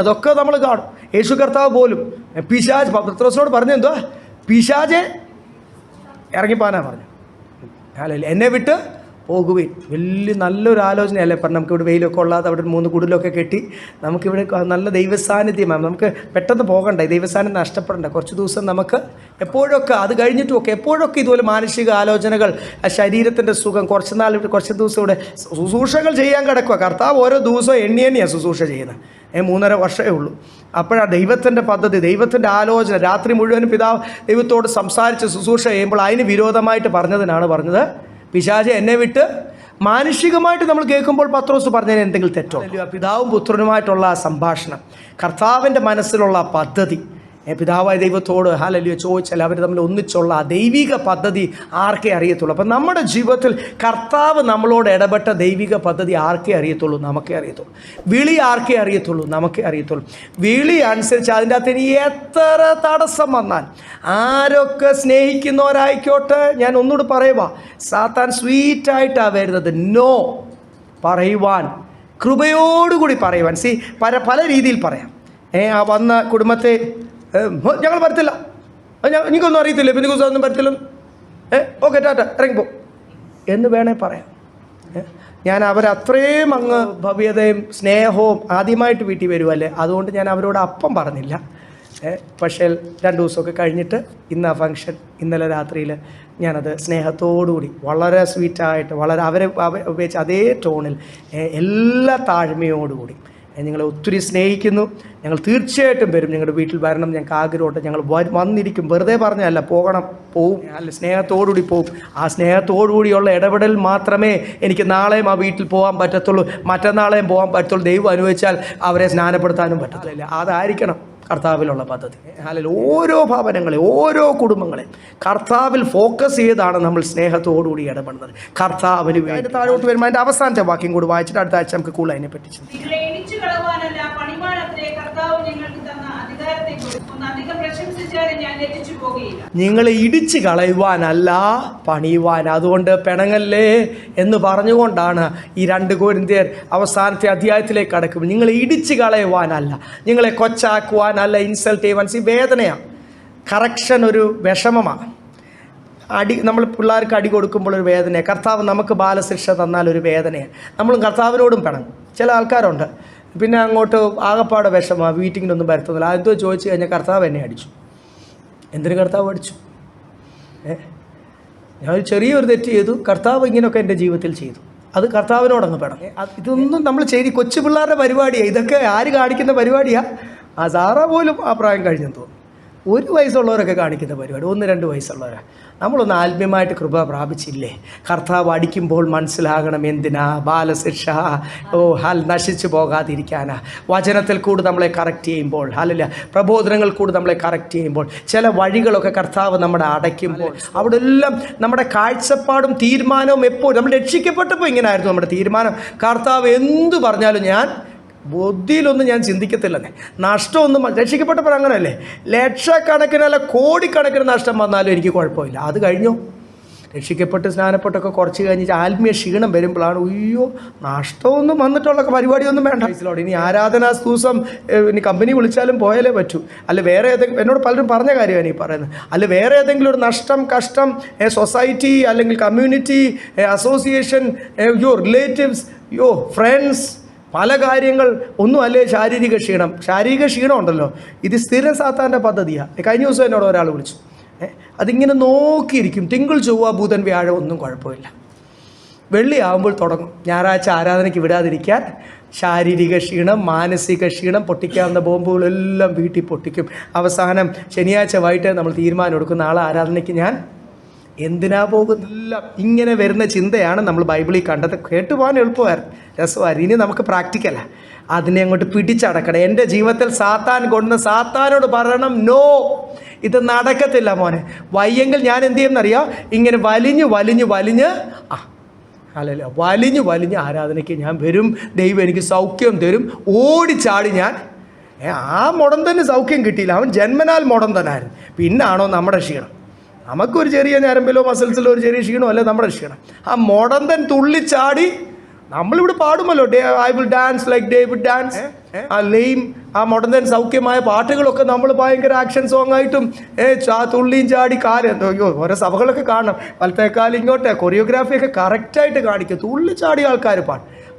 അതൊക്കെ നമ്മൾ കാണും. യേശു കർത്താവ് പോലും പിശാച് പത്രോസിനോട് പറഞ്ഞു, എന്തുവാ? പിശാചെ ഇറങ്ങിപ്പോനാ പറഞ്ഞു, അല്ലല്ലേ എന്നെ വിട്ട് പോകുവിൻ. വലിയ നല്ലൊരു ആലോചനയല്ലേ പറഞ്ഞ് നമുക്കിവിടെ വെയിലൊക്കെ ഉള്ളാതെ അവിടെ 3 കുടിലൊക്കെ കെട്ടി നമുക്കിവിടെ നല്ല ദൈവസാന്നിധ്യമാണ്. നമുക്ക് പെട്ടെന്ന് പോകണ്ടേ, ദൈവസാന്നിധ്യം നഷ്ടപ്പെടണ്ട. കുറച്ച് ദിവസം നമുക്ക് എപ്പോഴൊക്കെ അത് കഴിഞ്ഞിട്ടുമൊക്കെ എപ്പോഴൊക്കെ ഇതുപോലെ മാനസിക ആലോചനകൾ, ശരീരത്തിൻ്റെ സുഖം, കുറച്ച് ദിവസം ഇവിടെ ശുശ്രൂഷകൾ ചെയ്യാൻ കിടക്കുക. കർത്താവ് ഓരോ ദിവസവും എണ്ണിയാണ് ശുശ്രൂഷ ചെയ്യുന്നത്. 3.5 വർഷമേ ഉള്ളൂ. അപ്പോഴാണ് ദൈവത്തിൻ്റെ പദ്ധതി, ദൈവത്തിൻ്റെ ആലോചന. രാത്രി മുഴുവനും പിതാവ് ദൈവത്തോട് സംസാരിച്ച് ശുശ്രൂഷ ചെയ്യുമ്പോൾ അതിന് വിരോധമായിട്ട് പറഞ്ഞതിനാണ് പറഞ്ഞത്, പിശാച് എന്നെ വിട്ട്. മാനുഷികമായിട്ട് നമ്മൾ കേൾക്കുമ്പോൾ പത്രോസ് പറഞ്ഞതിന് എന്തെങ്കിലും തെറ്റോ? പിതാവും പുത്രനുമായിട്ടുള്ള സംഭാഷണം, കർത്താവിൻ്റെ മനസ്സിലുള്ള പദ്ധതി, പിതാവായ ദൈവത്തോട് ഹല്ലേലൂയ ചോദിച്ചാൽ അവർ തമ്മിൽ ഒന്നിച്ചുള്ള ആ ദൈവിക പദ്ധതി ആർക്കേ അറിയത്തുള്ളൂ. അപ്പം നമ്മുടെ ജീവിതത്തിൽ കർത്താവ് നമ്മളോട് ഇടപെട്ട ദൈവിക പദ്ധതി ആർക്കേ അറിയത്തുള്ളൂ? നമുക്കേ അറിയത്തുള്ളൂ. വിളി ആർക്കേ അറിയത്തുള്ളൂ? നമുക്കേ അറിയത്തുള്ളൂ. വിളി അനുസരിച്ച് അതിൻ്റെ അകത്ത് ഇനി എത്ര തടസ്സം വന്നാൽ, ആരൊക്കെ സ്നേഹിക്കുന്നവരായിക്കോട്ടെ, ഞാൻ ഒന്നുകൂടി പറയുക, സാത്താൻ സ്വീറ്റായിട്ടാണ് വരുന്നത്. നോ പറയുവാൻ, കൃപയോടുകൂടി പറയുവാൻ. പല രീതിയിൽ പറയാം. ആ വന്ന കുടുംബത്തെ ഞങ്ങൾ വരത്തില്ല, നിങ്ങൾക്കൊന്നും അറിയത്തില്ല, പിന്നെ ഒന്നും വരത്തില്ല, ഓക്കെ ടാറ്റ ഇറങ്ങിപ്പോ എന്ന് വേണേൽ പറയാം. ഞാൻ അവരത്രയും അങ്ങ് ഭവ്യതയും സ്നേഹവും ആദ്യമായിട്ട് വീട്ടിൽ വരുമല്ലേ, അതുകൊണ്ട് ഞാൻ അവരോട് അപ്പം പറഞ്ഞില്ല. പക്ഷേ 2 ദിവസമൊക്കെ കഴിഞ്ഞിട്ട് ഇന്ന് ആ ഫംഗ്ഷൻ, ഇന്നലെ രാത്രിയിൽ ഞാനത് സ്നേഹത്തോടുകൂടി വളരെ സ്വീറ്റായിട്ട്, വളരെ അവരെ ഉപയോഗിച്ച് അതേ ടോണിൽ എല്ലാ താഴ്മയോടുകൂടി നിങ്ങളെ ഒത്തിരി സ്നേഹിക്കുന്നു. ഞങ്ങൾ തീർച്ചയായിട്ടും വരും, നിങ്ങളുടെ വീട്ടിൽ വരണം, ഞങ്ങൾക്ക് ആഗ്രഹമുണ്ട്. ഞങ്ങൾ വന്നിരിക്കും, വെറുതെ പറഞ്ഞല്ല, പോവും, അല്ല സ്നേഹത്തോടുകൂടി പോവും. ആ സ്നേഹത്തോടുകൂടിയുള്ള ഇടപെടൽ മാത്രമേ എനിക്ക് നാളെയും ആ വീട്ടിൽ പോകാൻ പറ്റത്തുള്ളൂ, മറ്റന്നാളെയും പോകാൻ പറ്റത്തുള്ളൂ. ദൈവം അനുവദിച്ചാൽ അവരെ സ്നാനപ്പെടുത്താനും പറ്റത്തില്ല. അതായിരിക്കണം കർത്താവിലുള്ള പദ്ധതി. അല്ലെങ്കിൽ ഓരോ ഭവനങ്ങളെ, ഓരോ കുടുംബങ്ങളെ കർത്താവിൽ ഫോക്കസ് ചെയ്താണ് നമ്മൾ സ്നേഹത്തോടുകൂടി ഇടപെടുന്നത്. കർത്താവിന് വേണ്ടി താഴോട്ട് വരുമ്പോൾ അതിൻ്റെ അവസാനത്തെ വാക്യം കൂടി വായിച്ചിട്ട് അടുത്ത ആഴ്ച നമുക്ക് കൂടുതൽ അതിനെ പറ്റി നിങ്ങളെ ഇടിച്ചു കളവാനല്ല പണിമാനത്തിലെ കർത്താവ് ഞങ്ങൾക്ക് തന്ന അധികാരത്തെക്കുറിച്ച് ഒന്ന് അധികം പ്രശംസിച്ചാലും ഞാൻ ലജ്ജിച്ചു പോകുകയില്ല. നിങ്ങളെ ഇടിച്ചു കളയുവാനല്ല പണിയുവാൻ. അതുകൊണ്ട് പിണങ്ങല്ലേ എന്ന് പറഞ്ഞുകൊണ്ടാണ് ഈ 2 കൊരിന്ത്യർ അവസാനത്തെ അധ്യായത്തിലേക്ക് കടക്കും. നിങ്ങളെ ഇടിച്ചു കളയുവാനല്ല, നിങ്ങളെ കൊച്ചാക്കുവാനല്ല, ഇൻസൾട്ട് ചെയ്യുവാൻ. വേദനയാണ്, കറക്ഷൻ ഒരു വിഷമമാണ്. നമ്മൾ പിള്ളേർക്ക് അടി കൊടുക്കുമ്പോൾ ഒരു വേദനയാണ്. കർത്താവ് നമുക്ക് ബാലശിക്ഷ തന്നാൽ ഒരു വേദനയാണ്. നമ്മളും കർത്താവിനോടും പിണങ്ങും. ചില ആൾക്കാരുണ്ട് പിന്നെ അങ്ങോട്ട് ആകപ്പാടെ വിഷമമാണ്, മീറ്റിങ്ങിനൊന്നും വരുത്തുന്നില്ല. അതെന്തോ ചോദിച്ചു കഴിഞ്ഞാൽ കർത്താവ് എന്നെ അടിച്ചു. എന്തിനു കർത്താവ് അടിച്ചു? ഞാനൊരു ചെറിയൊരു തെറ്റ് ചെയ്തു, കർത്താവ് ഇങ്ങനെയൊക്കെ എൻ്റെ ജീവിതത്തിൽ ചെയ്തു, അത് കർത്താവിനോടങ്ങ് പിണങ്ങി. ഇതൊന്നും നമ്മൾ കൊച്ചു പിള്ളേരുടെ പരിപാടിയാണ്. ഇതൊക്കെ ആര് കാണിക്കുന്ന പരിപാടിയാണ്? ആ സാറ പോലും ആ പ്രായം കഴിഞ്ഞെന്ന് തോന്നുന്നു. 1 വയസ്സുള്ളവരൊക്കെ കാണിക്കുന്ന പരിപാടി, 1-2 വയസ്സുള്ളവരാണ്. നമ്മളൊന്ന് ആത്മീയമായിട്ട് കൃപ പ്രാപിച്ചില്ലേ? കർത്താവ് അടിക്കുമ്പോൾ മനസ്സിലാകണം എന്തിനാ ബാലശിക്ഷ, നശിച്ചു പോകാതിരിക്കാനാ. വചനത്തിൽ കൂടി നമ്മളെ കറക്റ്റ് ചെയ്യുമ്പോൾ, അല്ലല്ല പ്രബോധനങ്ങൾ കൂടി നമ്മളെ കറക്റ്റ് ചെയ്യുമ്പോൾ, ചില വഴികളൊക്കെ കർത്താവ് നമ്മുടെ അടയ്ക്കുമ്പോൾ, അവിടെ എല്ലാം നമ്മുടെ കാഴ്ചപ്പാടും തീരുമാനവും എപ്പോഴും നമ്മൾ രക്ഷിക്കപ്പെട്ടപ്പോൾ ഇങ്ങനെയായിരുന്നു നമ്മുടെ തീരുമാനം. കർത്താവ് എന്തു പറഞ്ഞാലും ഞാൻ ബുദ്ധിയിലൊന്നും ഞാൻ ചിന്തിക്കത്തില്ലെന്നേ. നഷ്ടമൊന്നും രക്ഷിക്കപ്പെട്ടപ്പോൾ അങ്ങനെയല്ലേ, ലക്ഷക്കണക്കിനല്ല കോടിക്കണക്കിന് നഷ്ടം വന്നാലും എനിക്ക് കുഴപ്പമില്ല. അത് കഴിഞ്ഞു, രക്ഷിക്കപ്പെട്ട് സ്നാനപ്പെട്ടൊക്കെ കുറച്ച് കഴിഞ്ഞിട്ട് ആത്മീയ ക്ഷീണം വരുമ്പോഴാണ് അയ്യോ നഷ്ടമൊന്നും വന്നിട്ടുള്ള പരിപാടിയൊന്നും വേണ്ട. ഇനി ആരാധനാ ദിവസം ഇനി കമ്പനി വിളിച്ചാലും പോയാലേ പറ്റൂ. അല്ല വേറെ ഏതെങ്കിലും, എന്നോട് പലരും പറഞ്ഞ കാര്യമാണ് ഈ പറയുന്നത്, അല്ല വേറെ ഏതെങ്കിലും ഒരു നഷ്ടം, കഷ്ടം, സൊസൈറ്റി അല്ലെങ്കിൽ കമ്മ്യൂണിറ്റി, അസോസിയേഷൻ, റിലേറ്റീവ്സ്, ഫ്രണ്ട്സ്, പല കാര്യങ്ങൾ ഒന്നും അല്ലേ ശാരീരിക ക്ഷീണം. ശാരീരിക ക്ഷീണം ഉണ്ടല്ലോ, ഇത് സ്ഥിരം സാത്താൻ്റെ പദ്ധതിയാണ്. കഴിഞ്ഞ ദിവസം എന്നോട് ഒരാൾ വിളിച്ചു, അതിങ്ങനെ നോക്കിയിരിക്കും, തിങ്കൾ ചൊവ്വ ബുധൻ വ്യാഴം ഒന്നും കുഴപ്പമില്ല, വെള്ളി ആകുമ്പോൾ തുടങ്ങും ഞായറാഴ്ച ആരാധനയ്ക്ക് വിടാതിരിക്കാൻ ശാരീരിക ക്ഷീണം, മാനസിക ക്ഷീണം, പൊട്ടിക്കാവുന്ന ബോംബുകളെല്ലാം വീട്ടിൽ പൊട്ടിക്കും. അവസാനം ശനിയാഴ്ച വൈകിട്ട് നമ്മൾ തീരുമാനം എടുക്കും, നാളെ ആരാധനയ്ക്ക് ഞാൻ എന്തിനാ പോകുന്നില്ല. ഇങ്ങനെ വരുന്ന ചിന്തയാണ് നമ്മൾ ബൈബിളിൽ കണ്ടത്. കേട്ടുപോകാൻ എളുപ്പമായിരുന്നു, രസമായിരുന്നു. ഇനി നമുക്ക് പ്രാക്ടിക്കലാണ്, അതിനെ അങ്ങോട്ട് പിടിച്ചടക്കണം. എൻ്റെ ജീവിതത്തിൽ സാത്താൻ കൊണ്ട് സാത്താനോട് പറയണം, നോ, ഇത് നടക്കത്തില്ല മോനെ. വയ്യെങ്കിൽ ഞാൻ എന്ത് ചെയ്യുമെന്നറിയാം, ഇങ്ങനെ വലിഞ്ഞ് വലിഞ്ഞ് ആരാധനയ്ക്ക് ഞാൻ വരും, ദൈവം എനിക്ക് സൗഖ്യം തരും. ഓടിച്ചാടി ഞാൻ ആ മുടന്തന് സൗഖ്യം കിട്ടിയില്ല, അവൻ ജന്മനാൽ മുടന്തനായിരുന്നു. പിന്നാണോ നമ്മുടെ ക്ഷീണം? നമുക്കൊരു ചെറിയ ഞരമ്പിലോ മസിൽസിലോ ഒരു ചെറിയ ക്ഷീണമോ അല്ലേ നമ്മുടെ ക്ഷീണം. ആ മുടന്തൻ തുള്ളിച്ചാടി നമ്മളിവിടെ പാടുമല്ലോ, I will dance like David dance, ആ ലെയിം, ആ മുടന്തൻ സൗഖ്യമായ പാട്ടുകളൊക്കെ നമ്മൾ ഭയങ്കര ആക്ഷൻ സോങ് ആയിട്ടും തുള്ളിയും ചാടി ഓരോ സഭകളൊക്കെ കാണണം, വലത്തേക്കാലം ഇങ്ങോട്ട് കൊറിയോഗ്രാഫിയൊക്കെ കറക്റ്റായിട്ട് കാണിക്കും. തുള്ളിച്ചാടി ആൾക്കാർ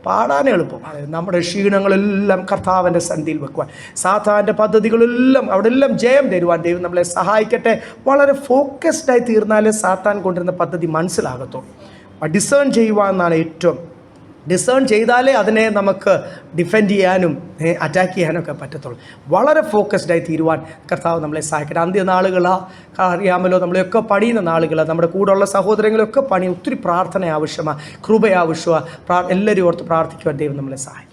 പാടാൻ എളുപ്പം. നമ്മുടെ ക്ഷീണങ്ങളെല്ലാം കർത്താവിൻ്റെ സന്ധിയിൽ വെക്കുവാൻ, സാത്താൻ്റെ പദ്ധതികളെല്ലാം അവിടെ എല്ലാം ജയം തരുവാൻ ദൈവം നമ്മളെ സഹായിക്കട്ടെ. വളരെ ഫോക്കസ്ഡായി തീർന്നാലേ സാത്താൻ കൊണ്ടിരുന്ന പദ്ധതി മനസ്സിലാകത്തുള്ളൂ. ഡിസേൺ ചെയ്യുവാന്നാണ് ഏറ്റവും. ഡിസേൺ ചെയ്താലേ അതിനെ നമുക്ക് ഡിഫെൻഡ് ചെയ്യാനും അറ്റാക്ക് ചെയ്യാനൊക്കെ പറ്റത്തുള്ളൂ. വളരെ ഫോക്കസ്ഡായി തീരുവാൻ കർത്താവ് നമ്മളെ സഹായിക്കട്ടെ. അന്ത്യനാളുകളാണ്, അറിയാമല്ലോ, നമ്മളെയൊക്കെ പണിയുന്ന നാളുകളാണ്. നമ്മുടെ കൂടെയുള്ള സഹോദരങ്ങളൊക്കെ ഒത്തിരി പ്രാർത്ഥന ആവശ്യമാണ്, കൃപ ആവശ്യമാണ്. എല്ലാവരും ഓർത്ത് പ്രാർത്ഥിക്കുവാൻ ദൈവം നമ്മളെ സഹായിക്കും.